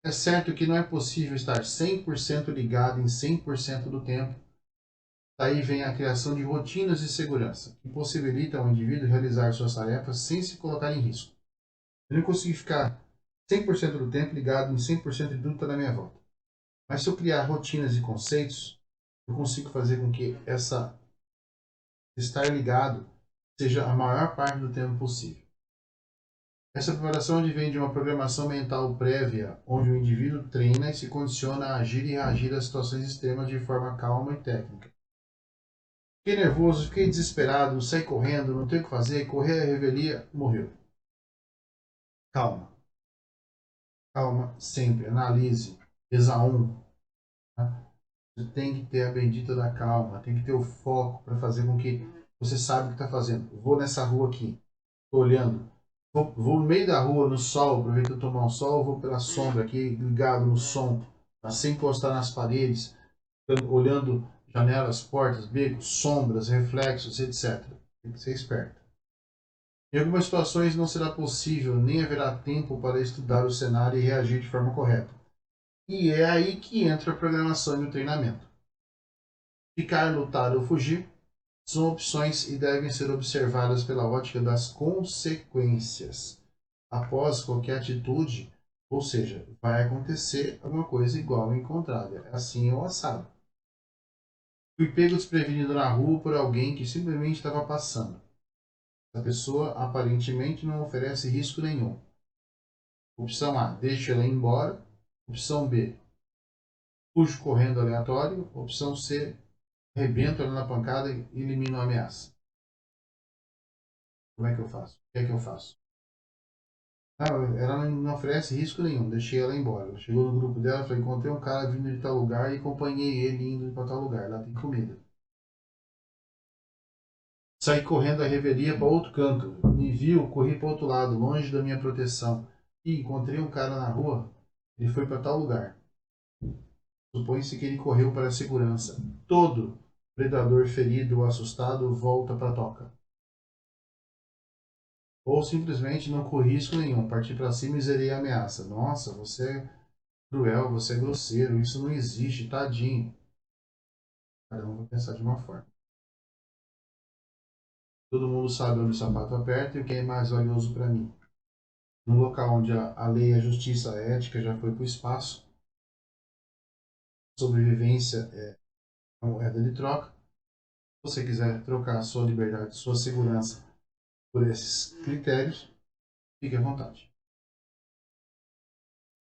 É certo que não é possível estar 100% ligado em 100% do tempo. Daí vem a criação de rotinas de segurança, que possibilitam ao indivíduo realizar suas tarefas sem se colocar em risco. Eu não consigo ficar 100% do tempo ligado em 100% de tudo que está na minha volta. Mas se eu criar rotinas e conceitos, eu consigo fazer com que essa estar ligado seja a maior parte do tempo possível. Essa preparação advém de uma programação mental prévia, onde o indivíduo treina e se condiciona a agir e reagir a situações extremas de forma calma e técnica. Fiquei nervoso, fiquei desesperado, saí correndo, não tenho o que fazer, correr a revelia, morreu. Calma. Calma, sempre. Analise. Exa 1. Tá? Você tem que ter a bendita da calma, tem que ter o foco para fazer com que você saiba o que está fazendo. Vou nessa rua aqui, estou olhando. Vou no meio da rua, no sol, aproveito eu tomar um sol, vou pela sombra aqui, ligado no som, tá? Sem encostar nas paredes, olhando janelas, portas, becos, sombras, reflexos, etc. Tem que ser esperto. Em algumas situações não será possível, nem haverá tempo para estudar o cenário e reagir de forma correta. E é aí que entra a programação e o treinamento. Ficar, lutar ou fugir são opções e devem ser observadas pela ótica das consequências. Após qualquer atitude, ou seja, vai acontecer alguma coisa igual ou encontrada, assim ou assado. Fui pego desprevenido na rua por alguém que simplesmente estava passando. A pessoa aparentemente não oferece risco nenhum. Opção A, deixo ela ir embora. Opção B, fujo correndo aleatório. Opção C, arrebento ela na pancada e elimino a ameaça. Como é que eu faço? O que é que eu faço? Ela não oferece risco nenhum, deixei ela embora. Ela chegou no grupo dela, falei, encontrei um cara vindo de tal lugar e acompanhei ele indo para tal lugar. Lá tem comida. Saí correndo a revelia para outro canto. Me viu, corri para outro lado, longe da minha proteção. E encontrei um cara na rua, ele foi para tal lugar. Supõe-se que ele correu para a segurança. Todo predador ferido ou assustado volta para a toca. Ou simplesmente não corri risco nenhum, parti para cima e zerei a ameaça. Nossa, você é cruel, você é grosseiro, isso não existe, tadinho. Cada um vai pensar de uma forma. Todo mundo sabe onde o sapato aperta e o que é mais valioso para mim. Num local onde a lei, a justiça, a ética já foi para o espaço, sobrevivência é a moeda de troca. Se você quiser trocar a sua liberdade, sua segurança por esses critérios, fique à vontade.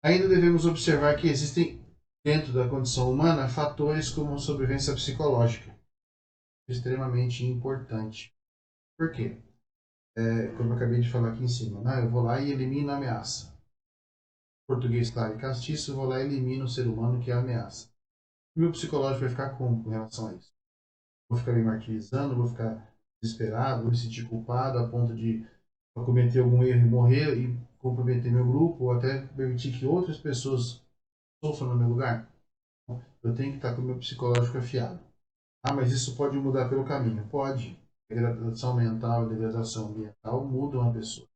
Ainda devemos observar que existem, dentro da condição humana, fatores como a sobrevivência psicológica, extremamente importante. Por quê? Como eu acabei de falar aqui em cima, eu vou lá e elimino a ameaça. Português claro e castiço, eu vou lá e elimino o ser humano que é a ameaça. O meu psicológico vai ficar como com relação a isso? Vou ficar me martirizando, vou ficar desesperado, vou me sentir culpado a ponto de cometer algum erro e morrer e comprometer meu grupo, ou até permitir que outras pessoas sofram no meu lugar. Eu tenho que estar com o meu psicológico afiado. Ah, mas isso pode mudar pelo caminho. Pode. Degradação mental e degradação ambiental mudam a pessoa.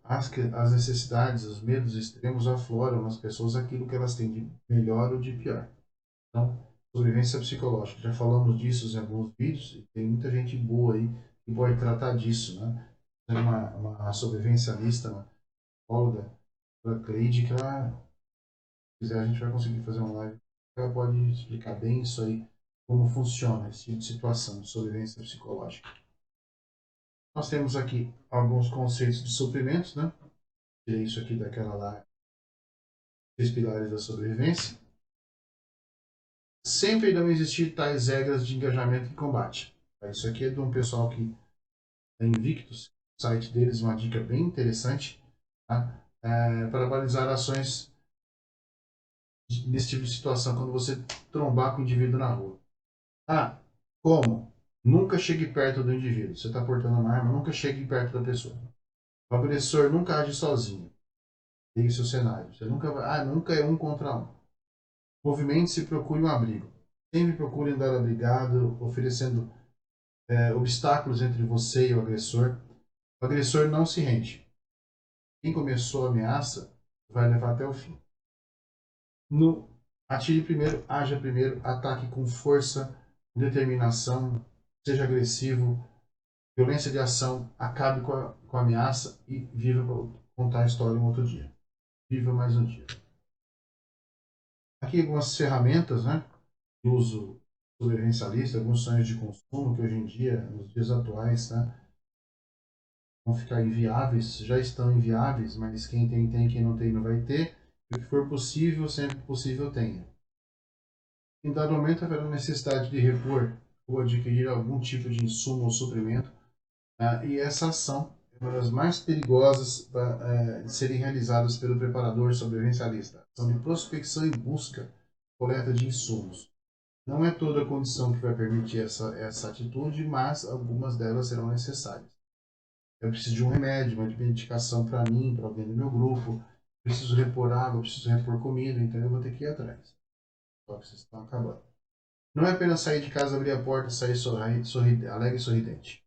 As necessidades, os medos extremos afloram nas pessoas aquilo que elas têm de melhor ou de pior. Então, sobrevivência psicológica. Já falamos disso em alguns vídeos e tem muita gente boa aí que pode tratar disso, né? Tem uma sobrevivencialista, uma psicóloga, a Cleide, que ela, se quiser, a gente vai conseguir fazer uma live. Ela pode explicar bem isso aí, como funciona esse tipo de situação de sobrevivência psicológica. Nós temos aqui alguns conceitos de suprimentos, né? Tirei isso aqui daquela lá, os pilares da sobrevivência. Sempre irão existir tais regras de engajamento e combate. Isso aqui é de um pessoal que é Invictus, o site deles, uma dica bem interessante, tá? Para balizar ações nesse tipo de situação, quando você trombar com o indivíduo na rua. Ah, como? Nunca chegue perto do indivíduo. Você está portando uma arma, nunca chegue perto da pessoa. O agressor nunca age sozinho. Tem o seu cenário. Você nunca vai, nunca é um contra um. Movimente-se e procure um abrigo. Sempre procure andar abrigado, oferecendo obstáculos entre você e o agressor. O agressor não se rende. Quem começou a ameaça vai levar até o fim. No, atire primeiro, haja primeiro, ataque com força, determinação, seja agressivo, violência de ação, acabe com a ameaça e viva para contar a história um outro dia. Viva mais um dia. Aqui algumas ferramentas, né, de uso sobrevivencialista, alguns sonhos de consumo que hoje em dia, nos dias atuais, né, vão ficar inviáveis, já estão inviáveis, mas quem tem, tem, quem não tem, não vai ter. O que for possível, sempre possível, tenha. Em dado momento, haverá necessidade de repor ou adquirir algum tipo de insumo ou suprimento, e essa ação é uma das mais perigosas de serem realizadas pelo preparador sobrevivencialista. Ação de prospecção e busca, coleta de insumos. Não é toda a condição que vai permitir essa atitude, mas algumas delas serão necessárias. Eu preciso de um remédio, uma medicação para mim, para alguém do meu grupo. Preciso repor água, preciso repor comida, então eu vou ter que ir atrás. Só que vocês estão acabando. Não é apenas sair de casa, abrir a porta e sair alegre e sorridente.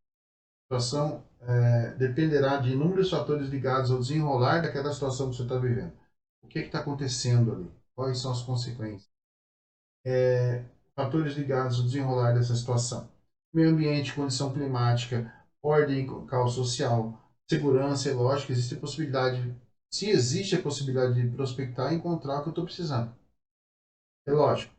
A situação dependerá de inúmeros fatores ligados ao desenrolar daquela situação que você está vivendo. O que está acontecendo ali? Quais são as consequências? Fatores ligados ao desenrolar dessa situação. Meio ambiente, condição climática, ordem e caos social, segurança e lógica, existe a possibilidade, se existe a possibilidade de prospectar e encontrar o que eu estou precisando. É lógico.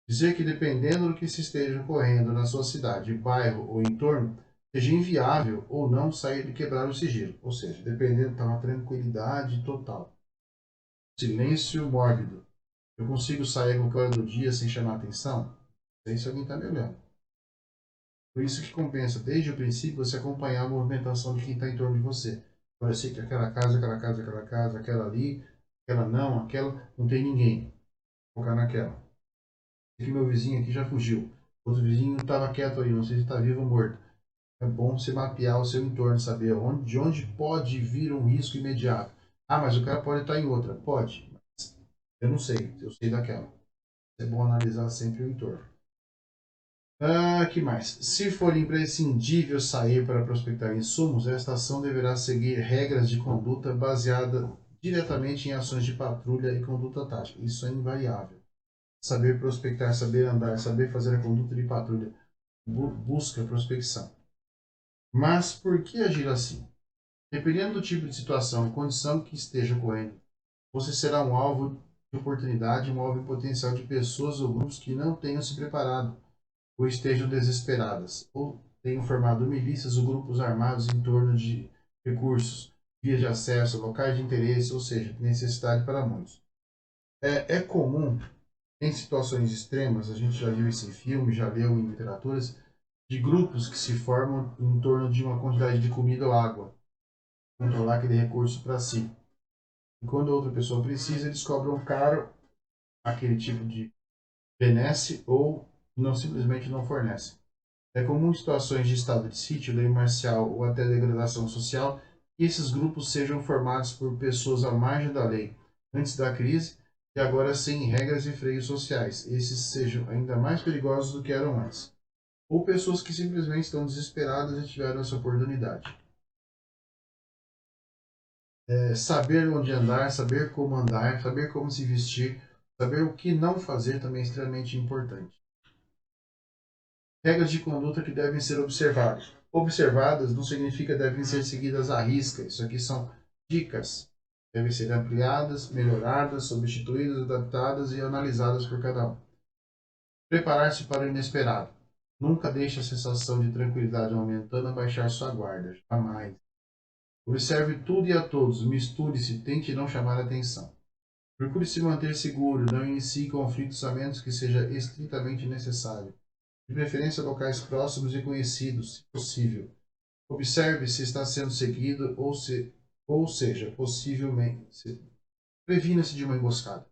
Dizer que dependendo do que se esteja ocorrendo na sua cidade, bairro ou entorno, seja inviável ou não sair de quebrar o sigilo. Ou seja, dependendo, está uma tranquilidade total. Silêncio mórbido. Eu consigo sair a qualquer hora do dia sem chamar atenção? Não sei se alguém está me olhando. Por isso que compensa, desde o princípio, você acompanhar a movimentação de quem está em torno de você. Agora, eu sei que aquela casa, aquela casa, aquela casa, aquela ali, aquela não, aquela, não tem ninguém. Vou focar naquela. Que meu vizinho aqui já fugiu. Outro vizinho estava quieto aí, não sei se está vivo ou morto. É bom você mapear o seu entorno, saber de onde pode vir um risco imediato. Ah, mas o cara pode estar em outra. Pode. Mas eu não sei, eu sei daquela. É bom analisar sempre o entorno. Que mais? Se for imprescindível sair para prospectar insumos, esta ação deverá seguir regras de conduta baseada diretamente em ações de patrulha e conduta tática. Isso é invariável. Saber prospectar, saber andar, saber fazer a conduta de patrulha, busca, prospecção. Mas por que agir assim? Dependendo do tipo de situação e condição que esteja ocorrendo, você será um alvo de oportunidade, um alvo potencial de pessoas ou grupos que não tenham se preparado ou estejam desesperadas, ou tenham formado milícias ou grupos armados em torno de recursos, vias de acesso, locais de interesse, ou seja, necessidade para muitos. É comum, em situações extremas, a gente já viu isso em filmes, já leu em literaturas, de grupos que se formam em torno de uma quantidade de comida ou água, controlar aquele recurso para si. E quando outra pessoa precisa, eles cobram caro aquele tipo de benesse ou não simplesmente não fornece. É comum em situações de estado de sítio, lei marcial ou até degradação social que esses grupos sejam formados por pessoas à margem da lei, antes da crise, e agora sem regras e freios sociais. Esses sejam ainda mais perigosos do que eram antes. Ou pessoas que simplesmente estão desesperadas e tiveram essa oportunidade. Saber onde andar, saber como se vestir, saber o que não fazer também é extremamente importante. Regras de conduta que devem ser observadas. Observadas não significa devem ser seguidas à risca. Isso aqui são dicas. devem ser ampliadas, melhoradas, substituídas, adaptadas e analisadas por cada um. Preparar-se para o inesperado. Nunca deixe a sensação de tranquilidade aumentando a baixar sua guarda. Jamais. Observe tudo e a todos. Misture-se. Tente não chamar a atenção. Procure se manter seguro. Não inicie conflitos a menos que seja estritamente necessário. De preferência locais próximos e conhecidos, se possível. Observe se está sendo seguido ou seja, possivelmente. Previna-se de uma emboscada.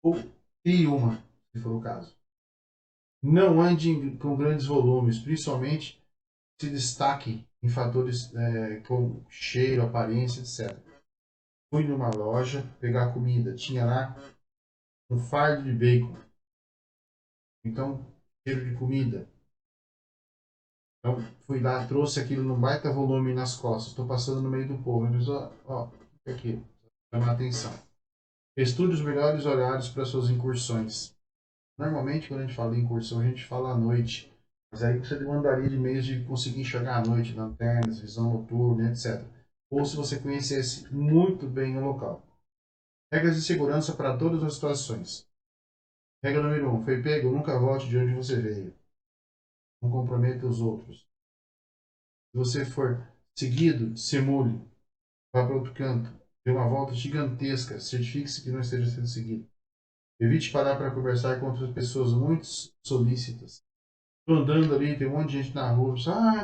Ou crie uma, se for o caso. Não ande com grandes volumes, principalmente se destaque em fatores como cheiro, aparência, etc. Fui numa loja pegar comida, tinha lá um fardo de bacon, então cheiro de comida. Então fui lá, trouxe aquilo num baita volume nas costas, estou passando no meio do povo. Eles, ó, aqui, chama a atenção. Estude os melhores horários para suas incursões. Normalmente, quando a gente fala de incursão, a gente fala à noite. Mas aí você demandaria de meios de conseguir enxergar à noite, lanternas, visão noturna, etc. Ou se você conhecesse muito bem o local. Regras de segurança para todas as situações. Regra número 1. Foi pego, nunca volte de onde você veio. Não comprometa os outros. Se você for seguido, simule. Vá para outro canto. Dê uma volta gigantesca. Certifique-se que não esteja sendo seguido. Evite parar para conversar com outras pessoas muito solícitas. Tô andando ali, tem um monte de gente na rua.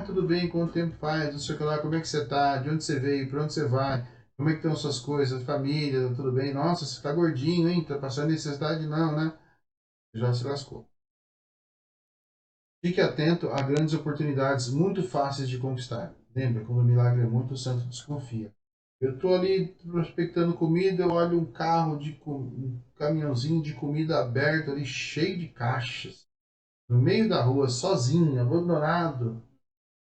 Tudo bem, quanto tempo faz? Não sei o que lá, como é que você tá? De onde você veio? Para onde você vai? Como é que estão suas coisas? Família, tudo bem? Nossa, você tá gordinho, hein? Tá passando necessidade? Não, né? Já se lascou. Fique atento a grandes oportunidades muito fáceis de conquistar. Lembra, quando o milagre é muito, o santo desconfia. Eu estou ali prospectando comida, eu olho um carro um caminhãozinho de comida aberto ali, cheio de caixas, no meio da rua, sozinho, abandonado.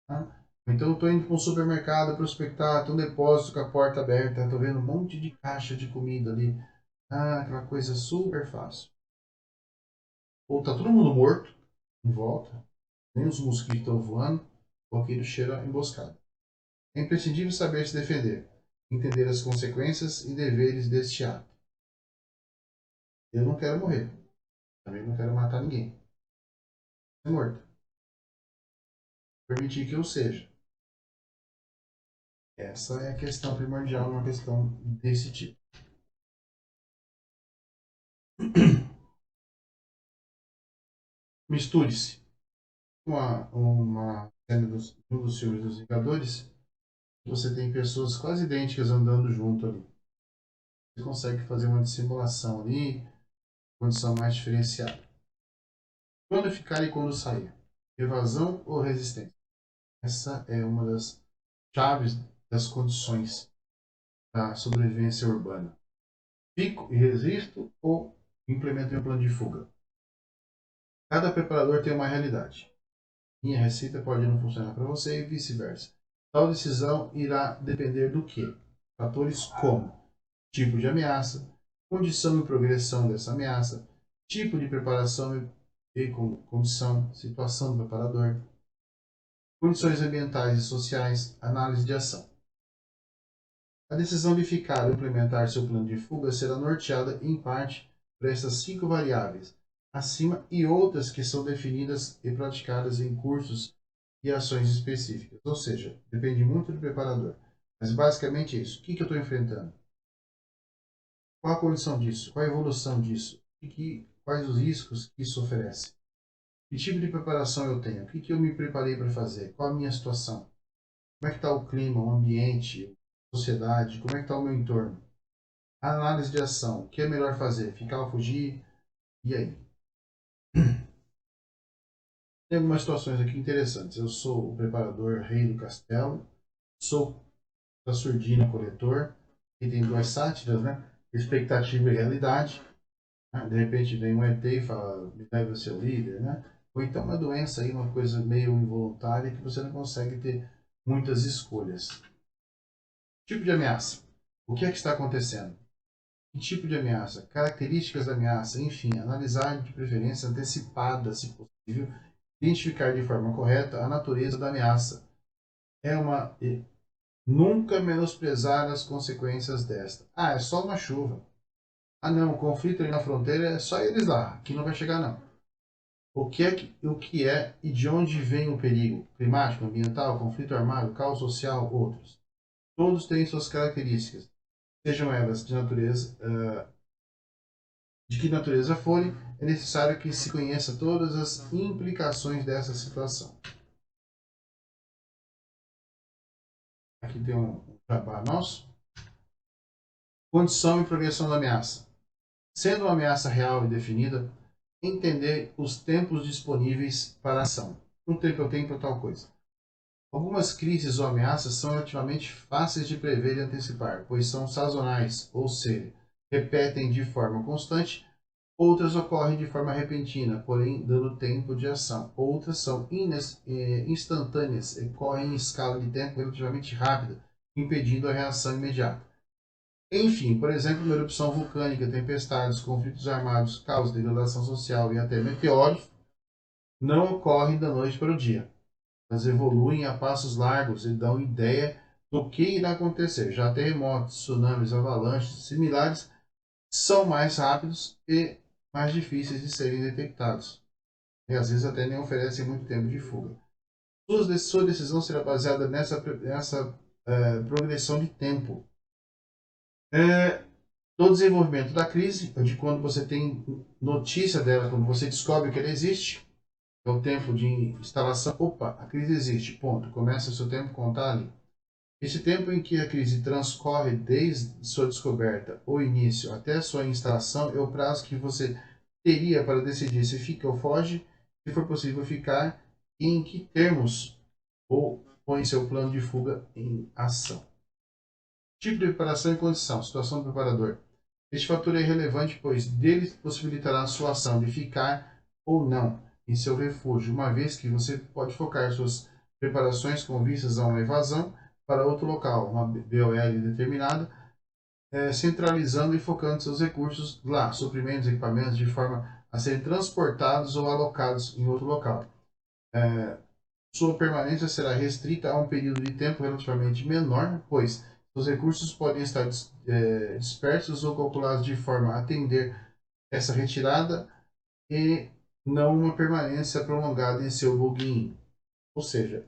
Tá? Então eu estou indo para um supermercado prospectar, tem um depósito com a porta aberta, estou vendo um monte de caixa de comida ali. Aquela coisa super fácil. Ou tá todo mundo morto em volta, nem os mosquitos estão voando, ou aquele cheiro emboscado. É imprescindível saber se defender, entender as consequências e deveres deste ato. Eu não quero morrer, também não quero matar ninguém. Ser morto. Permitir que eu seja. Essa é a questão primordial numa questão desse tipo. Misture-se. Uma cena um dos filmes dos Vingadores, você tem pessoas quase idênticas andando junto ali. Você consegue fazer uma dissimulação ali, condição mais diferenciada. Quando ficar e quando sair? Evasão ou resistência? Essa é uma das chaves das condições da sobrevivência urbana. Fico e resisto ou implemento um plano de fuga? Cada preparador tem uma realidade. Minha receita pode não funcionar para você e vice-versa. Tal decisão irá depender do quê? Fatores como tipo de ameaça, condição e progressão dessa ameaça, tipo de preparação e condição, situação do preparador, condições ambientais e sociais, análise de ação. A decisão de ficar ou implementar seu plano de fuga será norteada, em parte, por essas 5 variáveis, acima e outras que são definidas e praticadas em cursos e ações específicas. Ou seja, depende muito do preparador. Mas basicamente é isso. O que eu estou enfrentando? Qual a condição disso? Qual a evolução disso? Quais os riscos que isso oferece? Que tipo de preparação eu tenho? O que eu me preparei para fazer? Qual a minha situação? Como é que está o clima, o ambiente, a sociedade? Como é que está o meu entorno? Análise de ação. O que é melhor fazer? Ficar ou fugir? E aí? Tem algumas situações aqui interessantes. Eu sou o preparador rei do castelo. Sou da surdina coletor. E tem duas sátiras, né? Expectativa e realidade. De repente vem um ET e fala, me leva a ser o líder, né? Ou então uma doença aí, uma coisa meio involuntária que você não consegue ter muitas escolhas. Tipo de ameaça. O que é que está acontecendo? Que tipo de ameaça? Características da ameaça, enfim, analisar de preferência antecipada, se possível, identificar de forma correta a natureza da ameaça. É uma Nunca menosprezar as consequências desta. Ah, é só uma chuva. Ah, não, o conflito ali na fronteira é só eles lá. Aqui não vai chegar, não. O que é e de onde vem o perigo? Climático, ambiental, conflito armado, caos social, outros. Todos têm suas características, sejam elas de que natureza forem, é necessário que se conheça todas as implicações dessa situação. Aqui tem um jabá nosso. Condição e progressão da ameaça. Sendo uma ameaça real e definida, entender os tempos disponíveis para a ação. Um tempo eu tenho para tal coisa. Algumas crises ou ameaças são relativamente fáceis de prever e antecipar, pois são sazonais, ou seja, repetem de forma constante. Outras ocorrem de forma repentina, porém dando tempo de ação. Outras são instantâneas e ocorrem em escala de tempo relativamente rápida, impedindo a reação imediata. Enfim, por exemplo, uma erupção vulcânica, tempestades, conflitos armados, caos, degradação social e até meteoros não ocorrem da noite para o dia. Elas evoluem a passos largos e dão ideia do que irá acontecer. Já terremotos, tsunamis, avalanches similares são mais rápidos e mais difíceis de serem detectados. E às vezes até nem oferecem muito tempo de fuga. Sua decisão será baseada nessa progressão de tempo. Do desenvolvimento da crise, de quando você tem notícia dela, quando você descobre que ela existe, é o tempo de instalação. Opa, a crise existe, ponto. Começa o seu tempo a contar ali. Esse tempo em que a crise transcorre desde sua descoberta ou início até sua instalação é o prazo que você teria para decidir se fica ou foge, se for possível ficar, e em que termos ou põe seu plano de fuga em ação. Tipo de preparação e condição, situação do preparador. Este fator é relevante, pois dele possibilitará a sua ação de ficar ou não em seu refúgio, uma vez que você pode focar suas preparações com vistas a uma evasão para outro local, uma BOL determinada, centralizando e focando seus recursos lá, suprimentos, equipamentos, de forma a serem transportados ou alocados em outro local. Sua permanência será restrita a um período de tempo relativamente menor, pois os recursos podem estar dispersos ou calculados de forma a atender essa retirada e não uma permanência prolongada em seu login. Ou seja,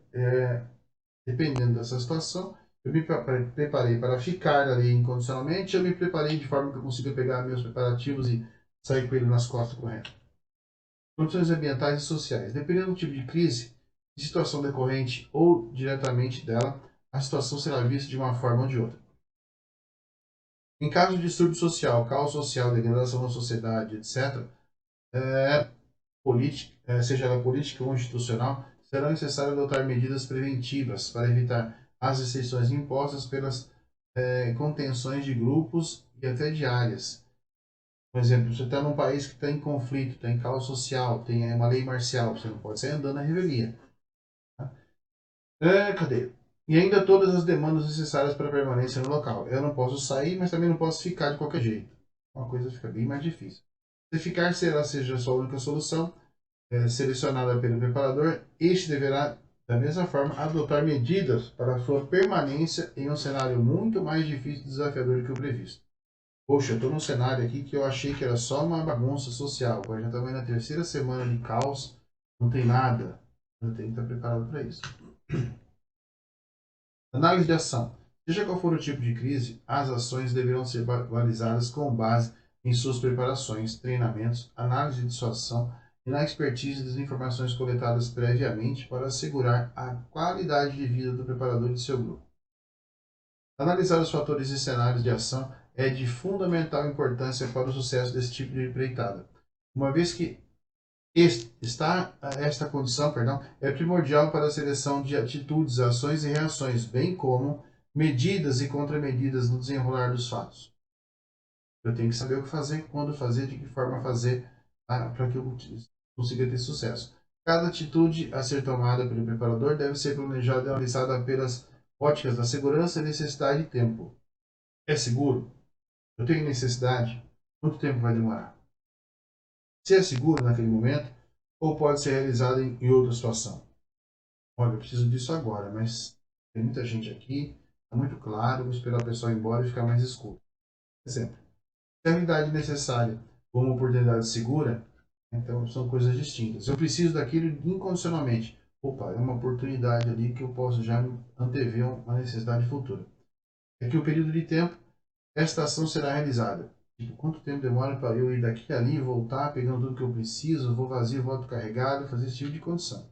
dependendo dessa situação, eu me preparei para ficar ali incondicionalmente, eu me preparei de forma que eu consiga pegar meus preparativos e sair com ele nas costas correndo. Condições ambientais e sociais. Dependendo do tipo de crise, de situação decorrente ou diretamente dela, a situação será vista de uma forma ou de outra. Em caso de distúrbio social, caos social, degradação da sociedade, etc., seja ela política ou institucional, será necessário adotar medidas preventivas para evitar as restrições impostas pelas contenções de grupos e até de áreas. Por exemplo, você está num país que está em conflito, está em caos social, tem uma lei marcial, você não pode sair andando na revelia. Tá? Cadê? E ainda todas as demandas necessárias para a permanência no local. Eu não posso sair, mas também não posso ficar de qualquer jeito. Uma coisa fica bem mais difícil. Se ficar seja a sua única solução, selecionada pelo preparador, este deverá, da mesma forma, adotar medidas para a sua permanência em um cenário muito mais difícil e desafiador que o previsto. Poxa, eu estou num cenário aqui que eu achei que era só uma bagunça social. Agora já estamos na terceira semana de caos, não tem nada. Eu tenho que estar preparado para isso. Análise de ação. Seja qual for o tipo de crise, as ações deverão ser balizadas com base em suas preparações, treinamentos, análise de sua ação e na expertise das informações coletadas previamente para assegurar a qualidade de vida do preparador e de seu grupo. Analisar os fatores e cenários de ação é de fundamental importância para o sucesso desse tipo de empreitada. Uma vez que esta condição, é primordial para a seleção de atitudes, ações e reações, bem como medidas e contramedidas no desenrolar dos fatos. Eu tenho que saber o que fazer, quando fazer, de que forma fazer, para que eu consiga ter sucesso. Cada atitude a ser tomada pelo preparador deve ser planejada e analisada pelas óticas da segurança, necessidade e tempo. É seguro? Eu tenho necessidade? Quanto tempo vai demorar? Se é seguro naquele momento, ou pode ser realizado em outra situação? Olha, eu preciso disso agora, mas tem muita gente aqui, Está muito claro, vou esperar o pessoal ir embora e ficar mais escuro. Exemplo. Se a habilidade necessária ou uma oportunidade segura, então são coisas distintas. Eu preciso daquilo incondicionalmente. Opa, é uma oportunidade ali que eu posso já antever uma necessidade futura. É que o período de tempo, esta ação será realizada. Tipo, quanto tempo demora para eu ir daqui a ali, voltar, pegando tudo que eu preciso, vou vazio, volto carregado, fazer esse tipo de condição.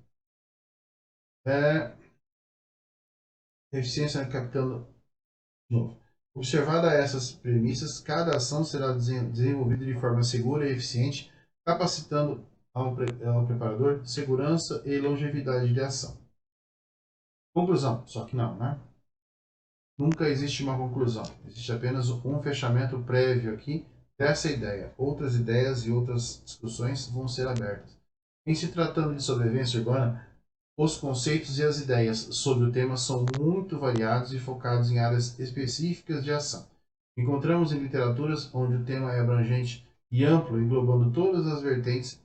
Eficiência captando de novo. Observada essas premissas, cada ação será desenvolvida de forma segura e eficiente, capacitando ao preparador segurança e longevidade de ação. Conclusão, só que não, né? Nunca existe uma conclusão, existe apenas um fechamento prévio aqui dessa ideia. Outras ideias e outras discussões vão ser abertas. Em se tratando de sobrevivência urbana, os conceitos e as ideias sobre o tema são muito variados e focados em áreas específicas de ação. Encontramos em literaturas onde o tema é abrangente e amplo, englobando todas as vertentes,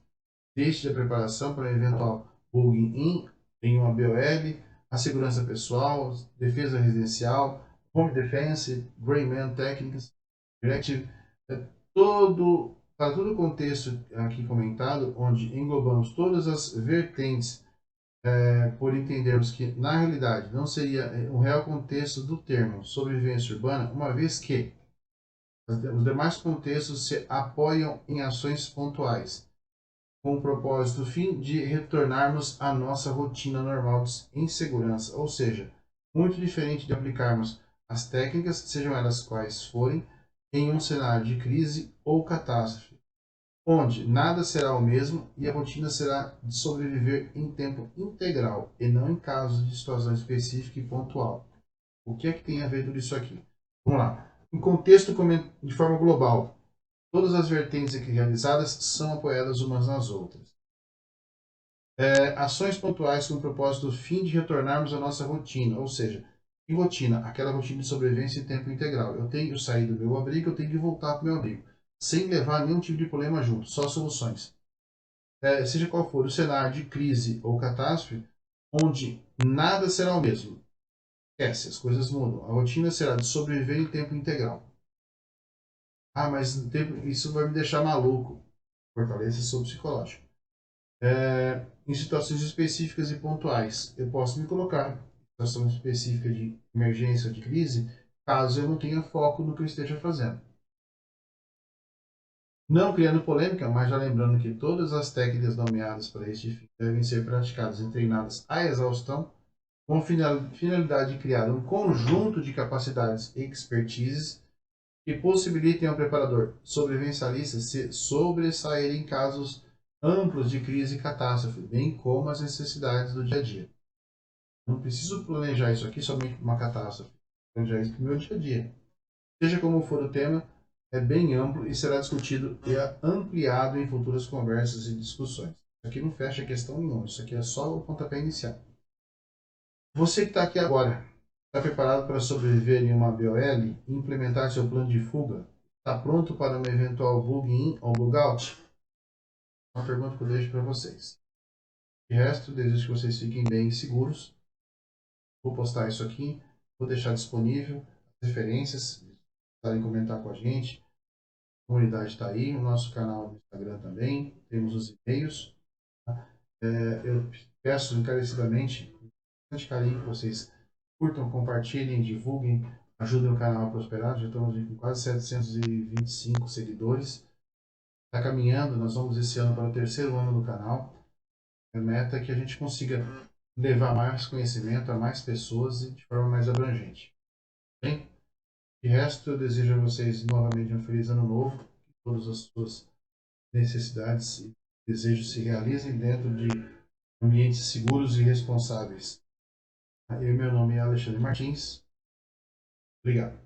desde a preparação para um eventual bugging em uma BOL, a segurança pessoal, defesa residencial, home defense, gray man techniques, directive, para todo o contexto aqui comentado, onde englobamos todas as vertentes por entendermos que, na realidade, não seria um real contexto do termo sobrevivência urbana, uma vez que os demais contextos se apoiam em ações pontuais, com o propósito fim de retornarmos à nossa rotina normal em segurança, ou seja, muito diferente de aplicarmos as técnicas, sejam elas quais forem, em um cenário de crise ou catástrofe, onde nada será o mesmo e a rotina será de sobreviver em tempo integral e não em casos de situação específica e pontual. O que é que tem a ver tudo isso aqui? Vamos lá. Em contexto de forma global, todas as vertentes aqui realizadas são apoiadas umas nas outras. Ações pontuais com o propósito fim de retornarmos à nossa rotina, ou seja, que rotina? Aquela rotina de sobrevivência em tempo integral. Eu tenho que sair do meu abrigo, eu tenho que voltar para o meu abrigo, sem levar nenhum tipo de problema junto, só soluções. Seja qual for o cenário de crise ou catástrofe, onde nada será o mesmo. Esquece, as coisas mudam. A rotina será de sobreviver em tempo integral. Ah, mas isso vai me deixar maluco. Fortaleça seu psicológico. Em situações específicas e pontuais, eu posso me colocar em situação específica de emergência ou de crise, caso eu não tenha foco no que eu esteja fazendo. Não criando polêmica, mas já lembrando que todas as técnicas nomeadas para este fim devem ser praticadas e treinadas à exaustão, com a finalidade de criar um conjunto de capacidades e expertises que possibilitem ao preparador sobrevivencialista se sobressair em casos amplos de crise e catástrofe, bem como as necessidades do dia a dia. Não preciso planejar isso aqui somente para uma catástrofe, planejar isso para o meu dia a dia. Seja como for o tema, é bem amplo e será discutido e ampliado em futuras conversas e discussões. Isso aqui não fecha questão nenhuma, isso aqui é só o pontapé inicial. Você que está aqui agora, está preparado para sobreviver em uma BOL e implementar seu plano de fuga? Está pronto para um eventual bug-in ou bug-out? Uma pergunta que eu deixo para vocês. De resto, desejo que vocês fiquem bem e seguros. Vou postar isso aqui, vou deixar disponível as referências, podem comentar com a gente. A comunidade está aí, o nosso canal no Instagram também, temos os e-mails. Eu peço encarecidamente, com bastante carinho, que vocês curtam, compartilhem, divulguem, ajudem o canal a prosperar. Já estamos com quase 725 seguidores. Está caminhando, nós vamos esse ano para o 3º ano do canal. A meta é que a gente consiga levar mais conhecimento a mais pessoas e de forma mais abrangente. Bem? De resto, eu desejo a vocês novamente um feliz ano novo, que todas as suas necessidades e desejos se realizem dentro de ambientes seguros e responsáveis. Meu nome é Alexandre Martins. Obrigado.